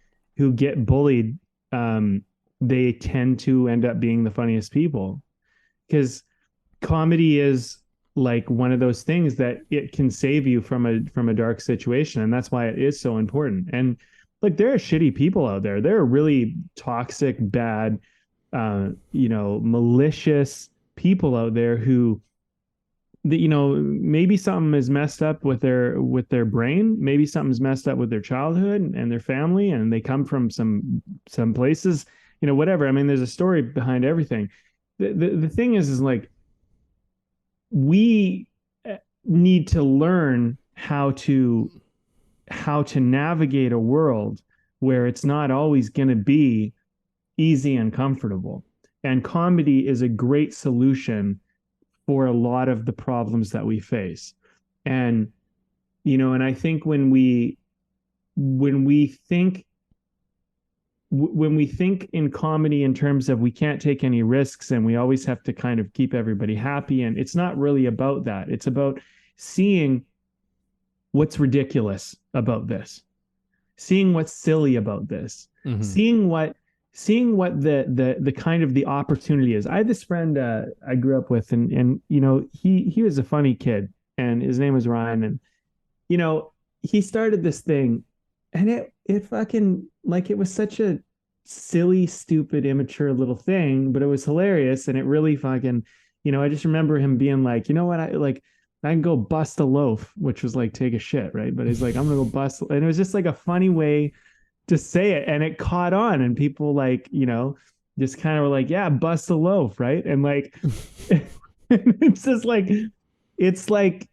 get bullied, they tend to end up being the funniest people, because comedy is like one of those things that it can save you from a dark situation. And that's why it is so important. And like, there are shitty people out there. There are really toxic, bad, malicious people out there who, maybe something is messed up with their brain. Maybe something's messed up with their childhood and their family, and they come from some places, whatever. I mean, there's a story behind everything. The thing is like, we need to learn how to navigate a world where it's not always going to be easy and comfortable. And comedy is a great solution for a lot of the problems that we face. And, and I think when we think when we think in comedy in terms of we can't take any risks and we always have to kind of keep everybody happy, and it's not really about that. It's about seeing what's ridiculous about this, seeing what's silly about this, Mm-hmm. seeing what the kind of the opportunity is. I had this friend I grew up with, and you know, he was a funny kid, and his name was Ryan, and you know, he started this thing, and it fucking, like, it was such a silly, stupid, immature little thing, but it was hilarious, and it really fucking, you know, I just remember him being like, you know what, I can go bust a loaf, which was like take a shit, right? But he's like, I'm gonna go bust, and it was just like a funny way to say it, and it caught on, and people, like, you know, just kind of were like, yeah, bust a loaf, right? And like, it's just like, it's like,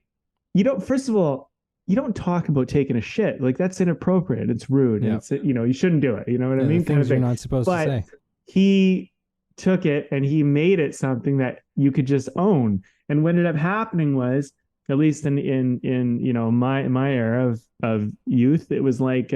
you don't, first of all, you don't talk about taking a shit, like that's inappropriate, it's rude, Yeah. it's, you know, you shouldn't do it, you know what I mean, kind of things you're thing. not supposed But to say. he took it and he made it something that you could just own. And what ended up happening was, at least in you know, my era of youth, it was like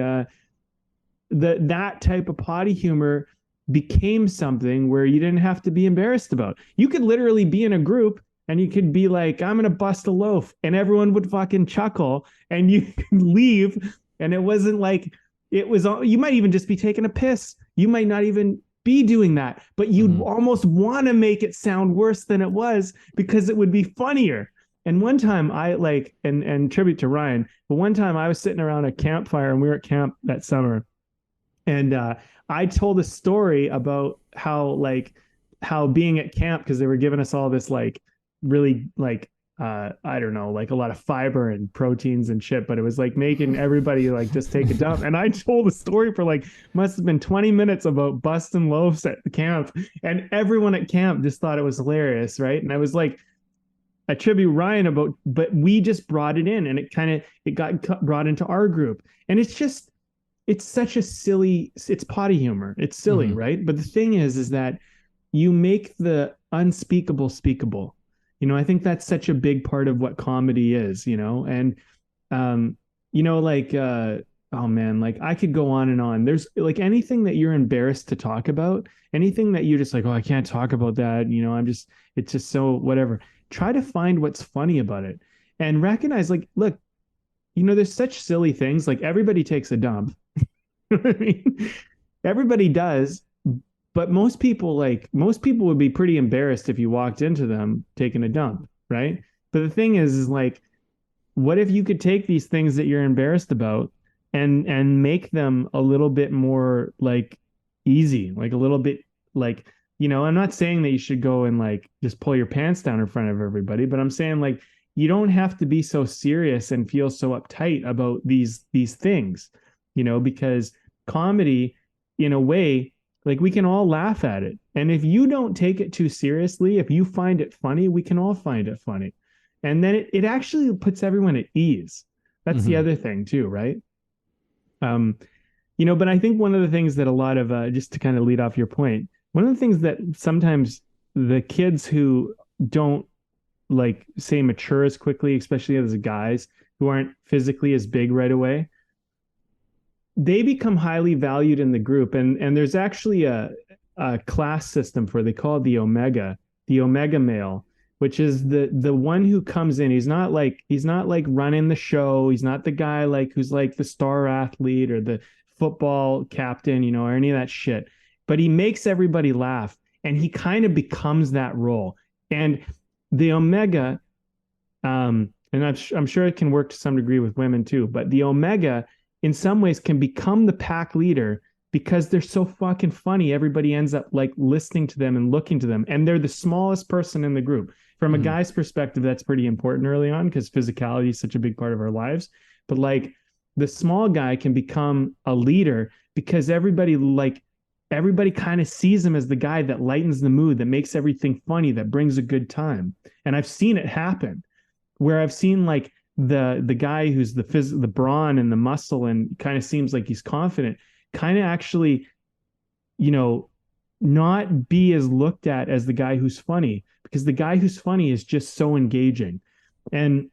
that type of potty humor became something where you didn't have to be embarrassed about. You could literally be in a group and you could be like, I'm gonna bust a loaf, and everyone would fucking chuckle, and you could leave, and it wasn't like, it was, you might even just be taking a piss. You might not even be doing that, but you'd almost want to make it sound worse than it was because it would be funnier. And one time I like, and tribute to Ryan, but one time I was sitting around a campfire, and we were at camp that summer, and I told a story about how being at camp, because they were giving us all this like really like I don't know, like a lot of fiber and proteins and shit, but it was like making everybody like just take a dump. And I told a story for like, must have been 20 minutes about busting loaves at the camp, and everyone at camp just thought it was hilarious, right? And I was like, I tribute Ryan about, but we just brought it in, and it got brought into our group, and it's such a silly, it's potty humor, it's silly, right? But the thing is that you make the unspeakable speakable. You know, I think that's such a big part of what comedy is, you know. And you know, like oh man, like I could go on and on. There's like anything that you're embarrassed to talk about, anything that you're just like, oh, I can't talk about that, you know, it's just so whatever. Try to find what's funny about it, and recognize, like, look, you know, there's such silly things, like everybody takes a dump. I mean, everybody does, but most people would be pretty embarrassed if you walked into them taking a dump, right? But the thing is like, what if you could take these things that you're embarrassed about and make them a little bit more like easy, like a little bit like, you know, I'm not saying that you should go and like just pull your pants down in front of everybody, but I'm saying like, you don't have to be so serious and feel so uptight about these things, you know, because comedy, in a way, like we can all laugh at it. And if you don't take it too seriously, if you find it funny, we can all find it funny. And then it actually puts everyone at ease. That's the other thing too, right? You know, but I think one of the things that a lot of, just to kind of lead off your point, one of the things that sometimes the kids who don't like say mature as quickly, especially as guys who aren't physically as big right away, they become highly valued in the group. And there's actually a class system for, they call it the omega male, which is the one who comes in. He's not like running the show. He's not the guy like who's like the star athlete or the football captain, you know, or any of that shit. But he makes everybody laugh, and he kind of becomes that role. And the omega, and I'm sure it can work to some degree with women too, but the omega in some ways can become the pack leader because they're so fucking funny. Everybody ends up like listening to them and looking to them, and they're the smallest person in the group. From a guy's perspective, that's pretty important early on because physicality is such a big part of our lives. But like the small guy can become a leader because everybody kind of sees him as the guy that lightens the mood, that makes everything funny, that brings a good time. And I've seen it happen where I've seen like the guy who's the brawn and the muscle and kind of seems like he's confident, kind of actually, you know, not be as looked at as the guy who's funny, because the guy who's funny is just so engaging. And,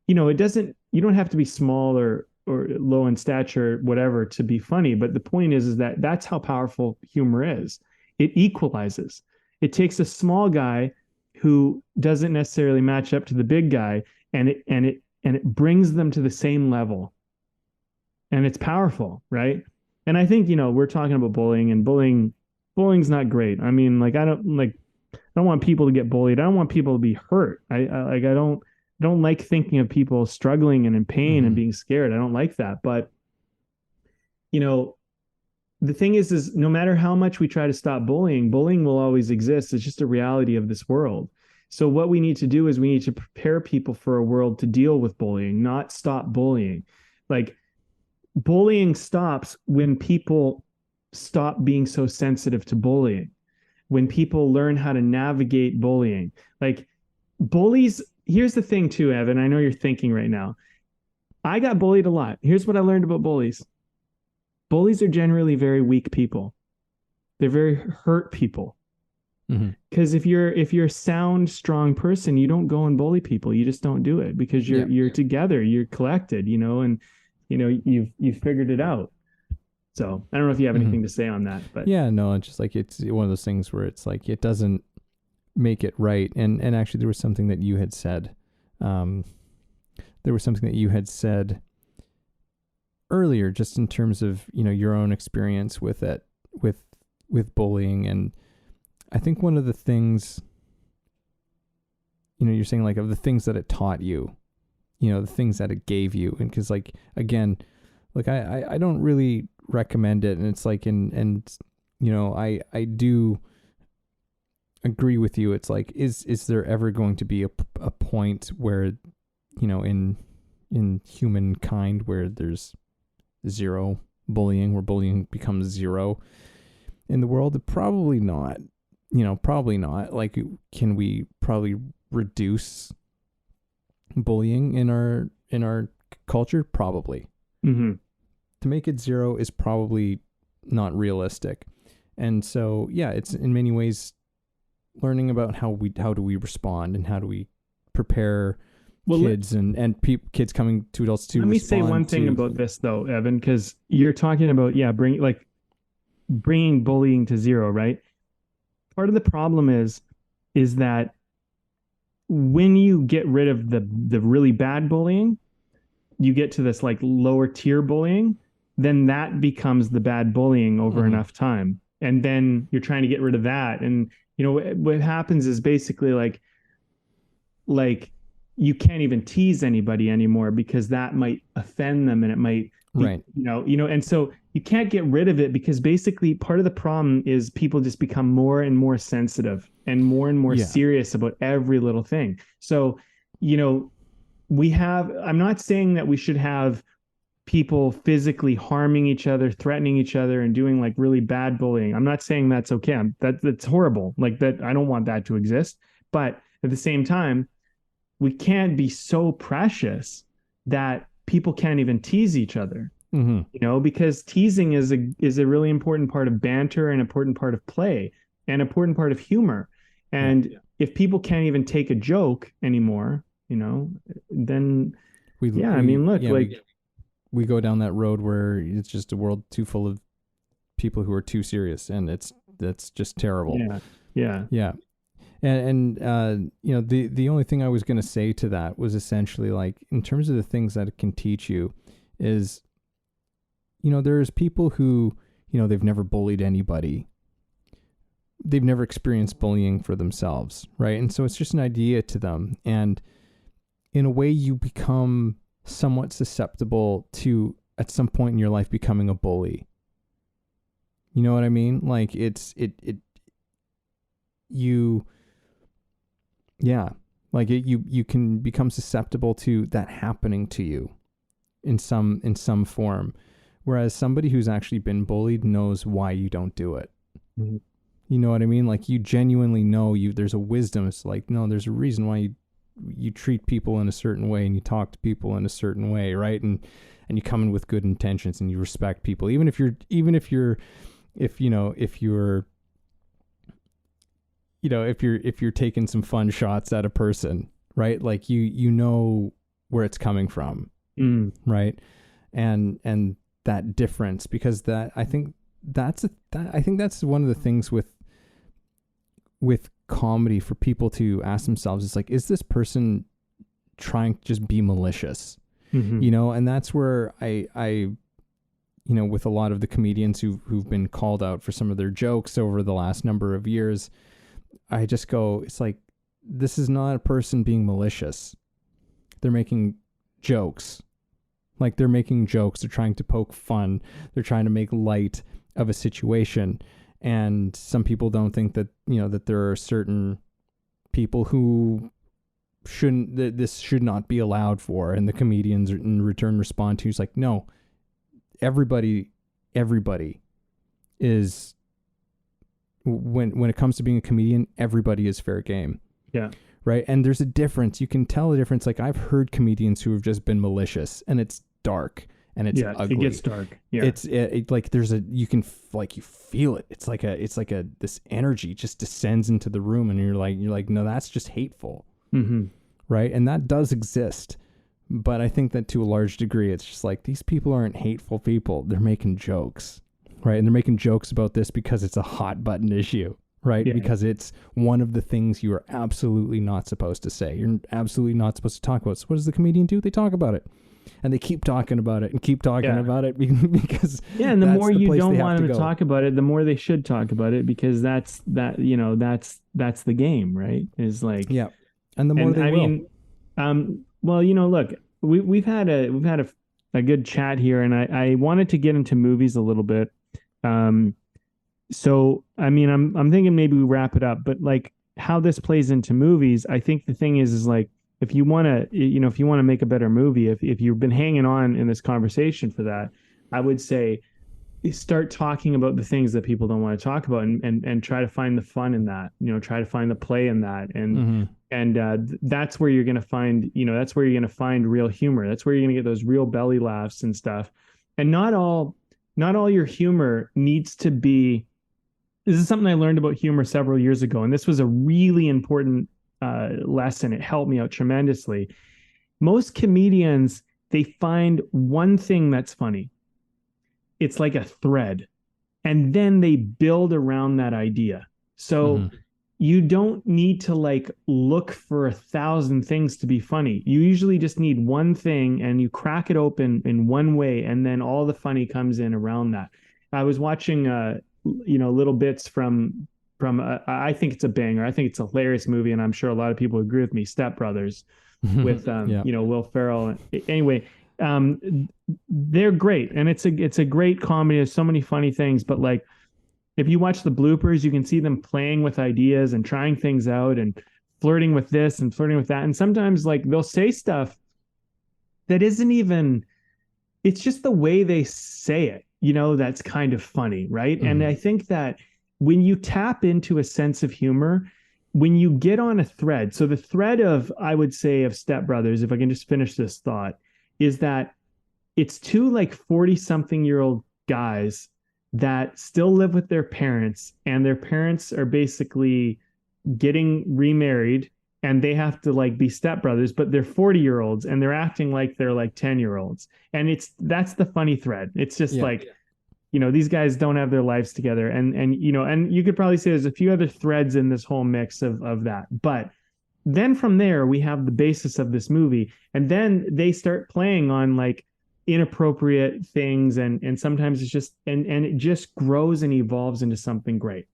you know, you don't have to be small or low in stature, whatever, to be funny. But the point is that that's how powerful humor is. It equalizes. It takes a small guy who doesn't necessarily match up to the big guy, and it brings them to the same level. And it's powerful, right? And I think, we're talking about bullying, and bullying's not great. I mean, like, I don't want people to get bullied. I don't want people to be hurt. I don't like thinking of people struggling and in pain and being scared. I don't like that. But, the thing is no matter how much we try to stop bullying will always exist. It's just a reality of this world. So what we need to do is we need to prepare people for a world to deal with bullying, not stop bullying. Like, bullying stops when people stop being so sensitive to bullying, when people learn how to navigate bullying. Like, bullies, here's the thing too, Evan, I know you're thinking right now, I got bullied a lot. Here's what I learned about bullies. Bullies are generally very weak people. They're very hurt people. Because if you're a sound, strong person, you don't go and bully people. You just don't do it, because you're together, you're collected, and you've figured it out. So I don't know if you have anything to say on that, but no, it's just like, it's one of those things where it's like, it doesn't make it right. And actually there was something that you had said. Earlier, just in terms of, your own experience with it, with bullying. And I think one of the things, you're saying, like, of the things that it taught you, the things that it gave you. And cause, like, again, like, I don't really recommend it. And it's like, I do agree with you. It's like, is there ever going to be a point where, in humankind, where there's zero bullying, where bullying becomes zero in the world? Probably not. Probably not. Like, can we probably reduce bullying in our culture? Probably. To make it zero is probably not realistic. And so, it's in many ways learning about how do we respond, and how do we prepare kids and kids coming to adults to. Let me say one thing about this though, Evan, because you're talking about bringing bullying to zero, right? Part of the problem is that when you get rid of the really bad bullying, you get to this like lower tier bullying, then that becomes the bad bullying over enough time. And then you're trying to get rid of that. And, what happens is basically like you can't even tease anybody anymore, because that might offend them, and it might be, right. And so you can't get rid of it, because basically part of the problem is people just become more and more sensitive and more serious about every little thing. So, I'm not saying that we should have people physically harming each other, threatening each other, and doing like really bad bullying. I'm not saying that's okay. That's horrible. Like, that, I don't want that to exist. But at the same time, we can't be so precious that people can't even tease each other. Because teasing is a really important part of banter, and important part of play, and important part of humor. And if people can't even take a joke anymore, then we go down that road where it's just a world too full of people who are too serious, and that's just terrible. Yeah. And the only thing I was going to say to that was essentially, like, in terms of the things that it can teach you is, there's people who, they've never bullied anybody. They've never experienced bullying for themselves, right? And so it's just an idea to them. And in a way, you become somewhat susceptible to, at some point in your life, becoming a bully. You know what I mean? Like, you can become susceptible to that happening to you in some form. Whereas somebody who's actually been bullied knows why you don't do it. You know what I mean? Like, you genuinely know there's a wisdom. It's like, no, there's a reason why you treat people in a certain way, and you talk to people in a certain way, right? And you come in with good intentions, and you respect people, even if you're taking some fun shots at a person, right? Like, you know where it's coming from, right? and that difference, because I think that's one of the things with comedy for people to ask themselves is like, is this person trying to just be malicious? Mm-hmm. And that's where I with a lot of the comedians who've been called out for some of their jokes over the last number of years, I just go, it's like, this is not a person being malicious. They're making jokes. Like, they're making jokes. They're trying to poke fun. They're trying to make light of a situation. And some people don't think that, that there are certain people who that this should not be allowed for. And the comedians in return respond to, it's like, no, everybody is, when it comes to being a comedian, everybody is fair game. Yeah. Right. And there's a difference. You can tell the difference. Like, I've heard comedians who have just been malicious, and it's dark and it's ugly. It gets dark. Yeah. It's like you can you feel it. It's like this energy just descends into the room, and you're like, no, that's just hateful. Mm-hmm. Right. And that does exist. But I think that to a large degree, it's just like, these people aren't hateful people. They're making jokes. Right. And they're making jokes about this because it's a hot button issue. Right. Yeah. Because it's one of the things you are absolutely not supposed to say. You're absolutely not supposed to talk about. So what does the comedian do? They talk about it. And they keep talking about it and keep talking about it because and the more you don't want them to talk about it, the more they should talk about it, because that's the game, right? Is like, yeah. And the more they will. Well, look, we've had a good chat here, and I wanted to get into movies a little bit. So I mean, I'm thinking maybe we wrap it up, but like, how this plays into movies, I think the thing is like, if you want to make a better movie, if you've been hanging on in this conversation for that, I would say start talking about the things that people don't want to talk about, and try to find the fun in that, try to find the play in that. And that's where you're going to find, real humor. That's where you're going to get those real belly laughs and stuff. And not all your humor needs to be, this is something I learned about humor several years ago, and this was a really important lesson. It helped me out tremendously. Most comedians, they find one thing that's funny. It's like a thread, and then they build around that idea. So you don't need to like look for 1,000 things to be funny. You usually just need one thing, and you crack it open in one way, and then all the funny comes in around that. I was watching little bits from I think it's a banger. I think it's a hilarious movie, and I'm sure a lot of people agree with me. Step Brothers with Will Ferrell. Anyway, they're great, and it's a great comedy. There's so many funny things, but like, if you watch the bloopers, you can see them playing with ideas and trying things out and flirting with this and flirting with that. And sometimes like they'll say stuff that isn't even, it's just the way they say it, that's kind of funny, right? And I think that when you tap into a sense of humor, when you get on a thread, so the thread of, I would say, of Step Brothers, if I can just finish this thought, is that it's two like 40-something-year-old guys that still live with their parents, and their parents are basically getting remarried, and they have to like be stepbrothers, but they're 40-year-olds, and they're acting like they're like 10-year-olds. And that's the funny thread. It's just these guys don't have their lives together. And you could probably say there's a few other threads in this whole mix of that. But then from there, we have the basis of this movie. And then they start playing on like inappropriate things. And sometimes it's just, and it just grows and evolves into something great.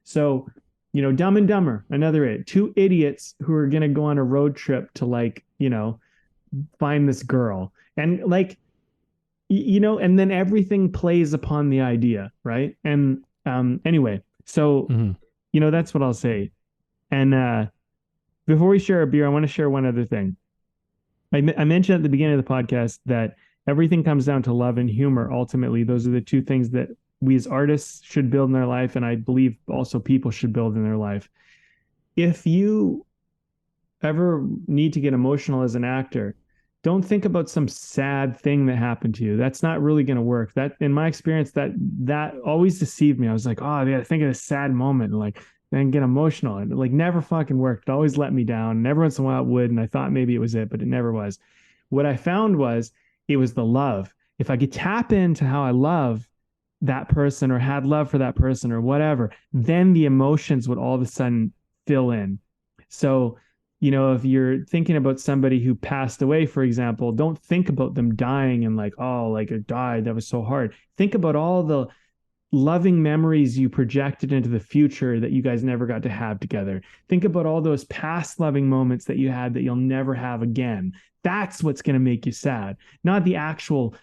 So, Dumb and Dumber, another two idiots who are going to go on a road trip to like, find this girl. And like, and then everything plays upon the idea, right? And anyway, so that's what I'll say. And before we share a beer, I want to share one other thing. I mentioned at the beginning of the podcast that everything comes down to love and humor. Ultimately, those are the two things that we as artists should build in their life, and I believe also people should build in their life. If you ever need to get emotional as an actor, don't think about some sad thing that happened to you. That's not really going to work. That, in my experience, that always deceived me. I was like, oh, yeah, think of a sad moment, and like then get emotional, and it like never fucking worked. It always let me down. And every once in a while it would, and I thought maybe it was it, but it never was. What I found was it was the love. if I could tap into how I love that person or had love for that person or whatever, then the emotions would all of a sudden fill in. So, if you're thinking about somebody who passed away, for example, don't think about them dying and like, oh, like it died. That was so hard. Think about all the loving memories you projected into the future that you guys never got to have together. Think about all those past loving moments that you had that you'll never have again. That's what's going to make you sad, not the actual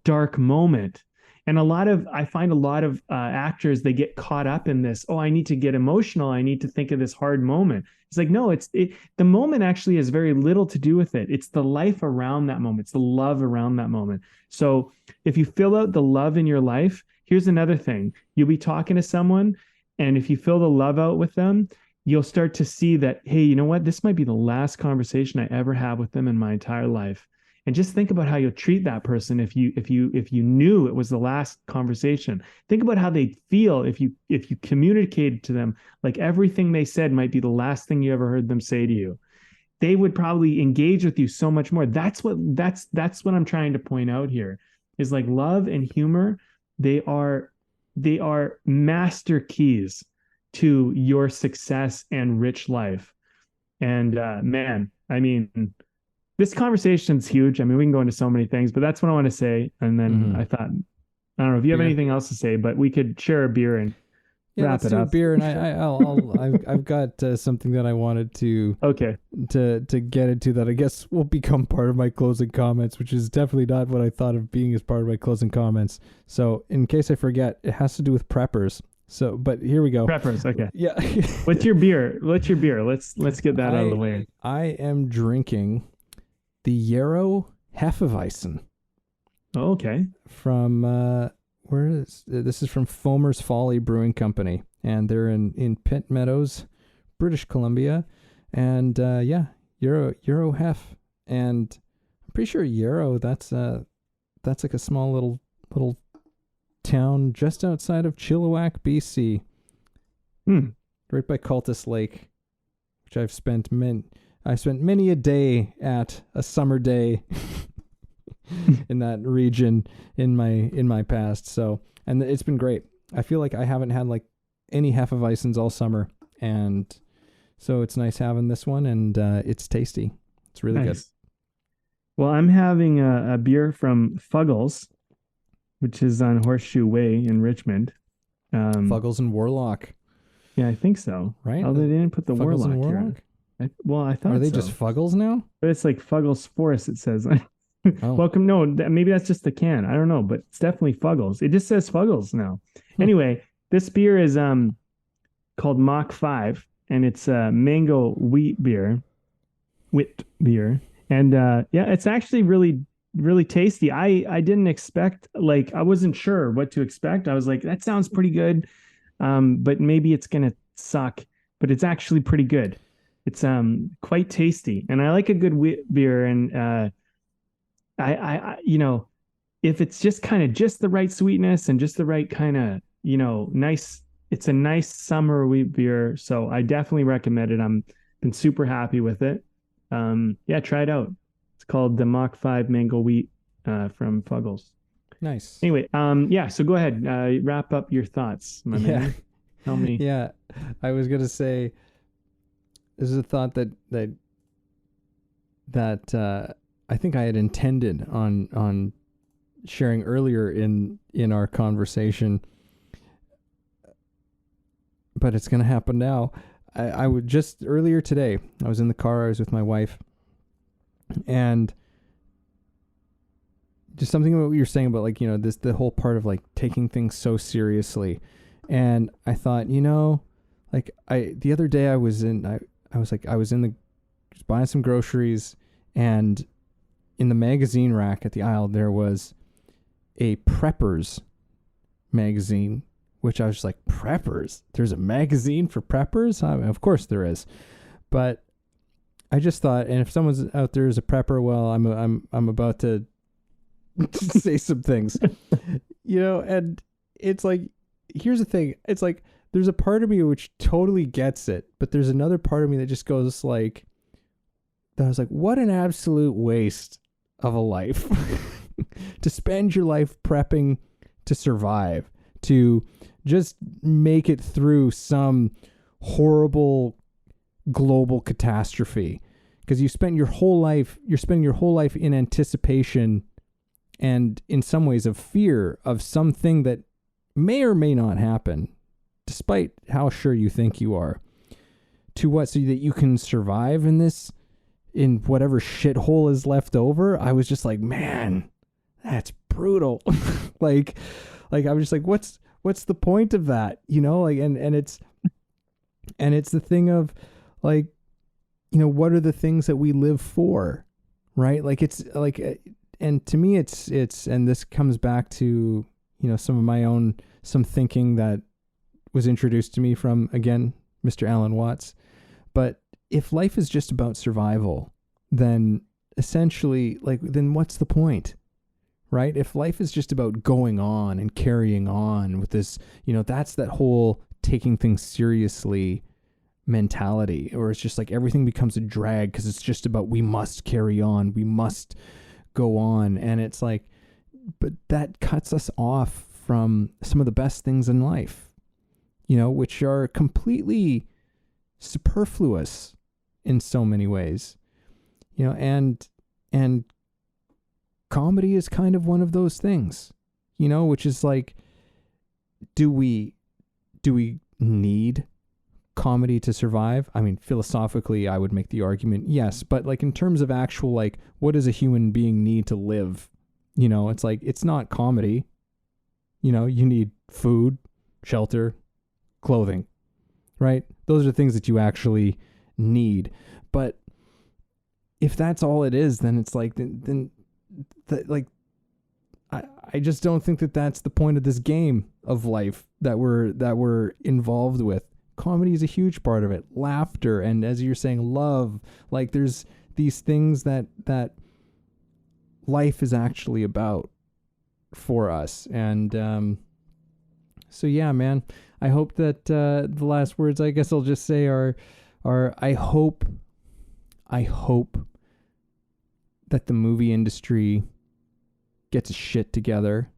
dark moment. And I find a lot of actors, they get caught up in this. Oh, I need to get emotional. I need to think of this hard moment. It's like, no, the moment actually has very little to do with it. It's the life around that moment. It's the love around that moment. So if you fill out the love in your life, here's another thing. You'll be talking to someone, and if you fill the love out with them, you'll start to see that, hey, you know what? This might be the last conversation I ever have with them in my entire life. And just think about how you'll treat that person if you knew it was the last conversation. Think about how they'd feel if you communicated to them like everything they said might be the last thing you ever heard them say to you. They would probably engage with you so much more. That's what I'm trying to point out here, is like love and humor, they are master keys to your success and rich life. And man, I mean, this conversation's huge. I mean, we can go into so many things, but that's what I want to say. And then I thought, I don't know if you have anything else to say, but we could share a beer and wrap it up. Beer, and I've got something that I wanted to get into that I guess will become part of my closing comments, which is definitely not what I thought of being as part of my closing comments. So in case I forget, it has to do with preppers. So, but here we go. Preppers, okay. Yeah. What's your beer? Let's get that out of the way. I am drinking the Yarrow Hefeweizen. Oh, okay. From this is from Foamer's Folly Brewing Company, and they're in Pitt Meadows, British Columbia, and Yarrow Hef, and I'm pretty sure Yarrow that's like a small little town just outside of Chilliwack, BC, right by Cultus Lake, which I spent many a day at, a summer day in that region in my past. So, and it's been great. I feel like I haven't had like any Hefeweizens all summer, and so it's nice having this one, and it's tasty. It's really good. Well, I'm having a beer from Fuggles, which is on Horseshoe Way in Richmond. Fuggles and Warlock. Yeah, I think so. Right? Although they didn't put the Fuggles Warlock, and Warlock here. I thought. Are they so. just Fuggles now? But it's like Fuggles Forest, it says. Oh. Welcome. No, maybe that's just the can. I don't know, but it's definitely Fuggles. It just says Fuggles now. Anyway, this beer is called Mach 5, and it's a mango wheat beer. And it's actually really, really tasty. I didn't expect, like, I wasn't sure what to expect. I was like, that sounds pretty good, but maybe it's gonna suck. But it's actually pretty good. It's quite tasty, and I like a good wheat beer. And I if it's just kind of just the right sweetness and just the right kind of nice, it's a nice summer wheat beer. So I definitely recommend it. I'm been super happy with it. Try it out. It's called the Mach 5 Mango Wheat from Fuggles. Nice. Anyway, so go ahead, wrap up your thoughts, my man. Tell me. Yeah, I was gonna say, this is a thought that I think I had intended on sharing earlier in our conversation, but it's gonna happen now. I would just earlier today, I was in the car, I was with my wife, and just something about what you're saying about, like, the whole part of like taking things so seriously. And I thought, like, the other day I was buying some groceries, and in the magazine rack at the aisle, there was a Preppers magazine, which I was just like, Preppers? There's a magazine for preppers? I mean, of course there is. But I just thought, and if someone's out there as a prepper, well, I'm about to say some things, and it's like, here's the thing. It's like, there's a part of me which totally gets it, but there's another part of me that just goes like, that was like, what an absolute waste of a life to spend your life prepping to survive, to just make it through some horrible global catastrophe, because you're spending your whole life in anticipation and in some ways of fear of something that may or may not happen, despite how sure you think you are. To what? So that you can survive in whatever shithole is left over. I was just like, man, that's brutal. like I was just like, what's the point of that? And it's the thing of like, what are the things that we live for? Right? Like it's like, and to me it's, and this comes back to, some thinking that was introduced to me from, again, Mr. Alan Watts. But if life is just about survival, then essentially, then what's the point? Right? If life is just about going on and carrying on with this, that's that whole taking things seriously mentality, or it's just like everything becomes a drag because it's just about, we must carry on, we must go on. And it's like, but that cuts us off from some of the best things in life, which are completely superfluous in so many ways, and comedy is kind of one of those things, which is like, do we need comedy to survive? I mean, philosophically, I would make the argument, yes, but like in terms of actual, like, what does a human being need to live? It's like, it's not comedy. You need food, shelter, clothing, right? Those are things that you actually need. But if that's all it is, then it's like, I just don't think that that's the point of this game of life that we're involved with. Comedy is a huge part of it. Laughter, and as you're saying, love. Like, there's these things that life is actually about for us. And so yeah, man, I hope that the last words, I guess I'll just say, are I hope that the movie industry gets its shit together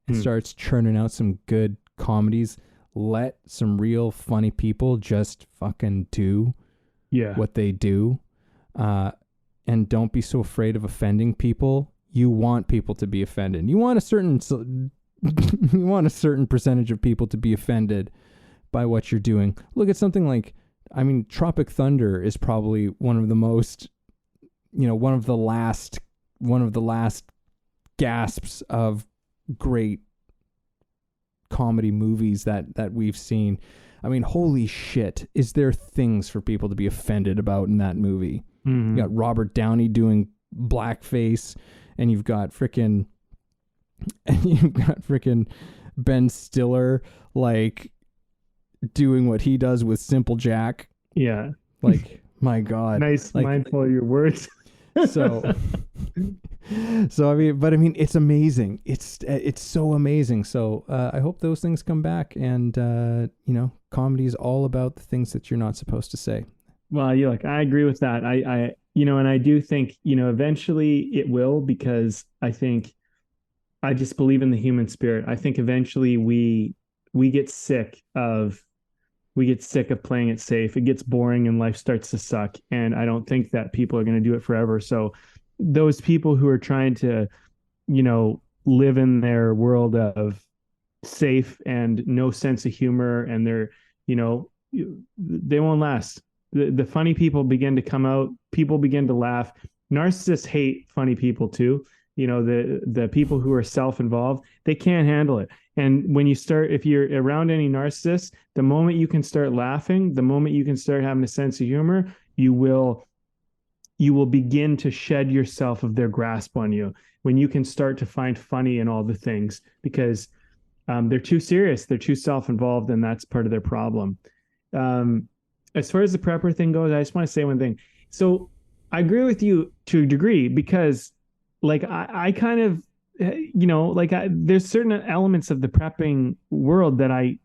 and starts churning out some good comedies. Let some real funny people just fucking do what they do. And don't be so afraid of offending people. You want people to be offended. You want a certain percentage of people to be offended by what you're doing. Look at something like, Tropic Thunder is probably one of the most, one of the last gasps of great comedy movies that we've seen. Holy shit, is there things for people to be offended about in that movie? Mm-hmm. You got Robert Downey doing blackface, and you've got frickin' Ben Stiller like doing what he does with Simple Jack. Yeah. Like, my God. Nice, like, mindful of your words. So it's amazing. It's so amazing. So I hope those things come back, and comedy is all about the things that you're not supposed to say. Well, I agree with that. I and I do think, eventually it will, because I just believe in the human spirit. I think eventually we get sick of playing it safe. It gets boring and life starts to suck. And I don't think that people are going to do it forever. So those people who are trying to, live in their world of safe and no sense of humor, and they're, they won't last. The funny people begin to come out. People begin to laugh. Narcissists hate funny people too. The people who are self-involved, they can't handle it. And if you're around any narcissists, the moment you can start laughing, the moment you can start having a sense of humor, you will begin to shed yourself of their grasp on you, when you can start to find funny in all the things, because they're too serious, they're too self-involved, and that's part of their problem. As far as the prepper thing goes, I just want to say one thing. So I agree with you to a degree, because I kind of, there's certain elements of the prepping world that I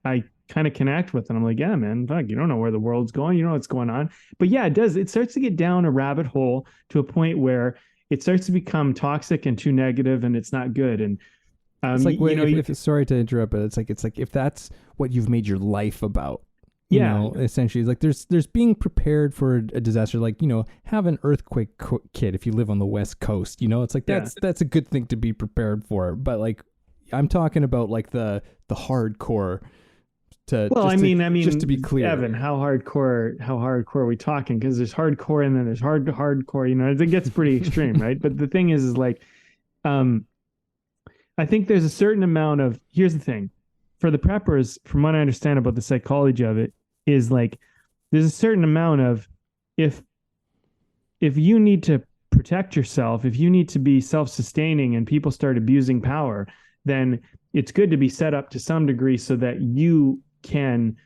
kind of connect with, and I'm like, yeah, man, fuck, you don't know where the world's going, you know what's going on. But yeah, it does. It starts to get down a rabbit hole to a point where it starts to become toxic and too negative, and it's not good. And It's like, you know, if sorry to interrupt, but it's like if that's what you've made your life about, yeah, essentially, it's like there's being prepared for a disaster, like, have an earthquake kit if you live on the West Coast, it's like that's a good thing to be prepared for. But like, I'm talking about like the hardcore. Just to be clear, Evan, how hardcore are we talking? Because there's hardcore and then there's hardcore. It gets pretty extreme, right? But the thing is like, I think there's a certain amount of, here's the thing, for the preppers, from what I understand about the psychology of it, is like there's a certain amount of, if you need to protect yourself, if you need to be self-sustaining and people start abusing power, then it's good to be set up to some degree so that you can,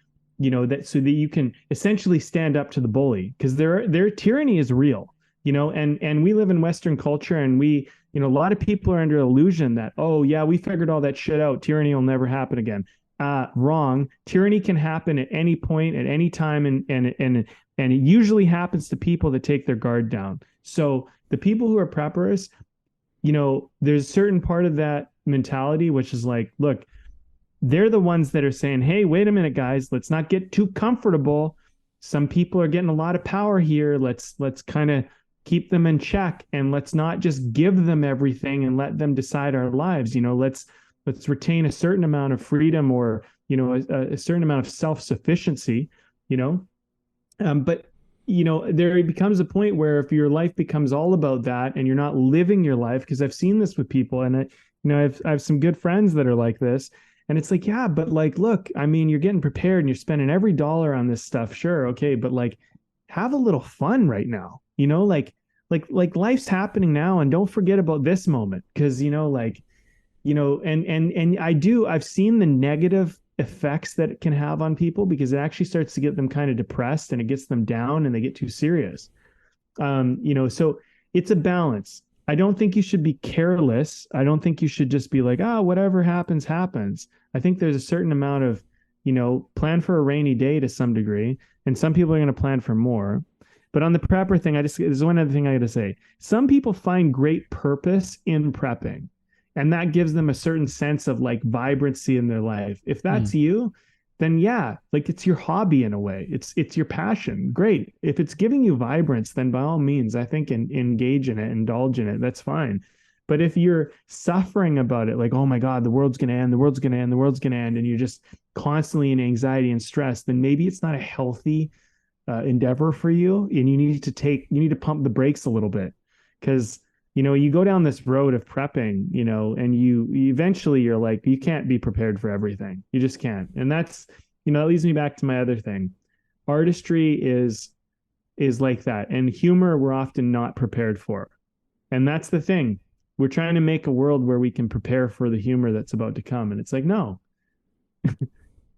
so that you can essentially stand up to the bully, because their tyranny is real, and we live in Western culture, and we, a lot of people are under illusion that, oh yeah, we figured all that shit out, tyranny will never happen again. Wrong. Tyranny can happen at any point, at any time, and it usually happens to people that take their guard down. So the people who are preppers, there's a certain part of that mentality which is like, look, they're the ones that are saying, hey, wait a minute, guys, let's not get too comfortable. Some people are getting a lot of power here. Let's kind of keep them in check, and let's not just give them everything and let them decide our lives. Let's retain a certain amount of freedom, or a certain amount of self-sufficiency. But there becomes a point where if your life becomes all about that and you're not living your life, because I've seen this with people, and I have some good friends that are like this, and it's like, yeah, but like, look, I mean, you're getting prepared and you're spending every dollar on this stuff. Sure. Okay. But like, have a little fun right now, like life's happening now, and don't forget about this moment. Cause and I've seen the negative effects that it can have on people, because it actually starts to get them kind of depressed, and it gets them down, and they get too serious. So it's a balance. I don't think you should be careless. I don't think you should just be like, whatever happens, happens. I think there's a certain amount of, plan for a rainy day to some degree. And some people are going to plan for more. But on the prepper thing, there's one other thing I got to say. Some people find great purpose in prepping, and that gives them a certain sense of like vibrancy in their life. If that's you, then yeah, like it's your hobby in a way. It's your passion. Great. If it's giving you vibrance, then by all means, I think engage in it, indulge in it. That's fine. But if you're suffering about it, like, oh my God, the world's going to end, the world's going to end, the world's going to end, and you're just constantly in anxiety and stress, then maybe it's not a healthy endeavor for you. And you need to pump the brakes a little bit, because you go down this road of prepping, and you eventually you're like, you can't be prepared for everything. You just can't. And that's, that leads me back to my other thing. Artistry is like that. And humor, we're often not prepared for. And that's the thing. We're trying to make a world where we can prepare for the humor that's about to come. And it's like, no,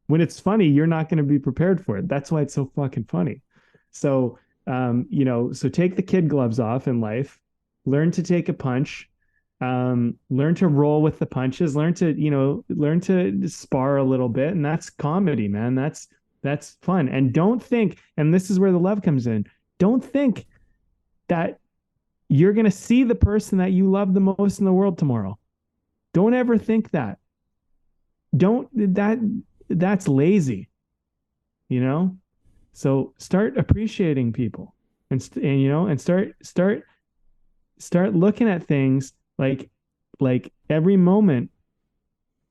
when it's funny, you're not going to be prepared for it. That's why it's so fucking funny. So, so take the kid gloves off in life. Learn to take a punch, learn to roll with the punches, learn to spar a little bit. And that's comedy, man. That's fun. And don't think, and this is where the love comes in. Don't think that you're going to see the person that you love the most in the world tomorrow. Don't ever think that. That's lazy, So start appreciating people, and start looking at things like every moment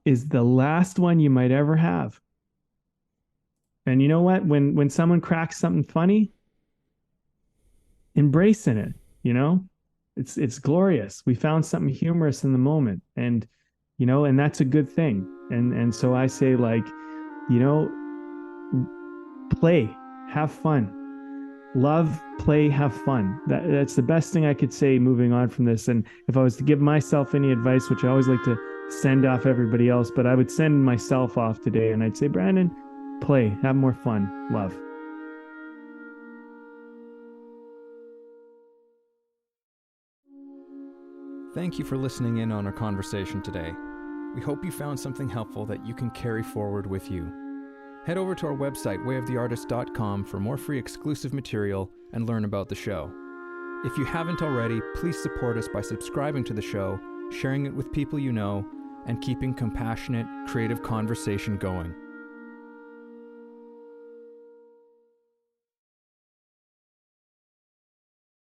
is the last one you might ever have. And you know what? When someone cracks something funny, embracing it, it's glorious. We found something humorous in the moment, and and that's a good thing. And so I say, like, play, have fun. Love, play, have fun. That's the best thing I could say moving on from this. And if I was to give myself any advice, which I always like to send off everybody else, but I would send myself off today, and I'd say, Brandon, play, have more fun, love. Thank you for listening in on our conversation today. We hope you found something helpful that you can carry forward with you. Head over to our website, wayoftheartist.com, for more free exclusive material and learn about the show. If you haven't already, please support us by subscribing to the show, sharing it with people you know, and keeping compassionate, creative conversation going.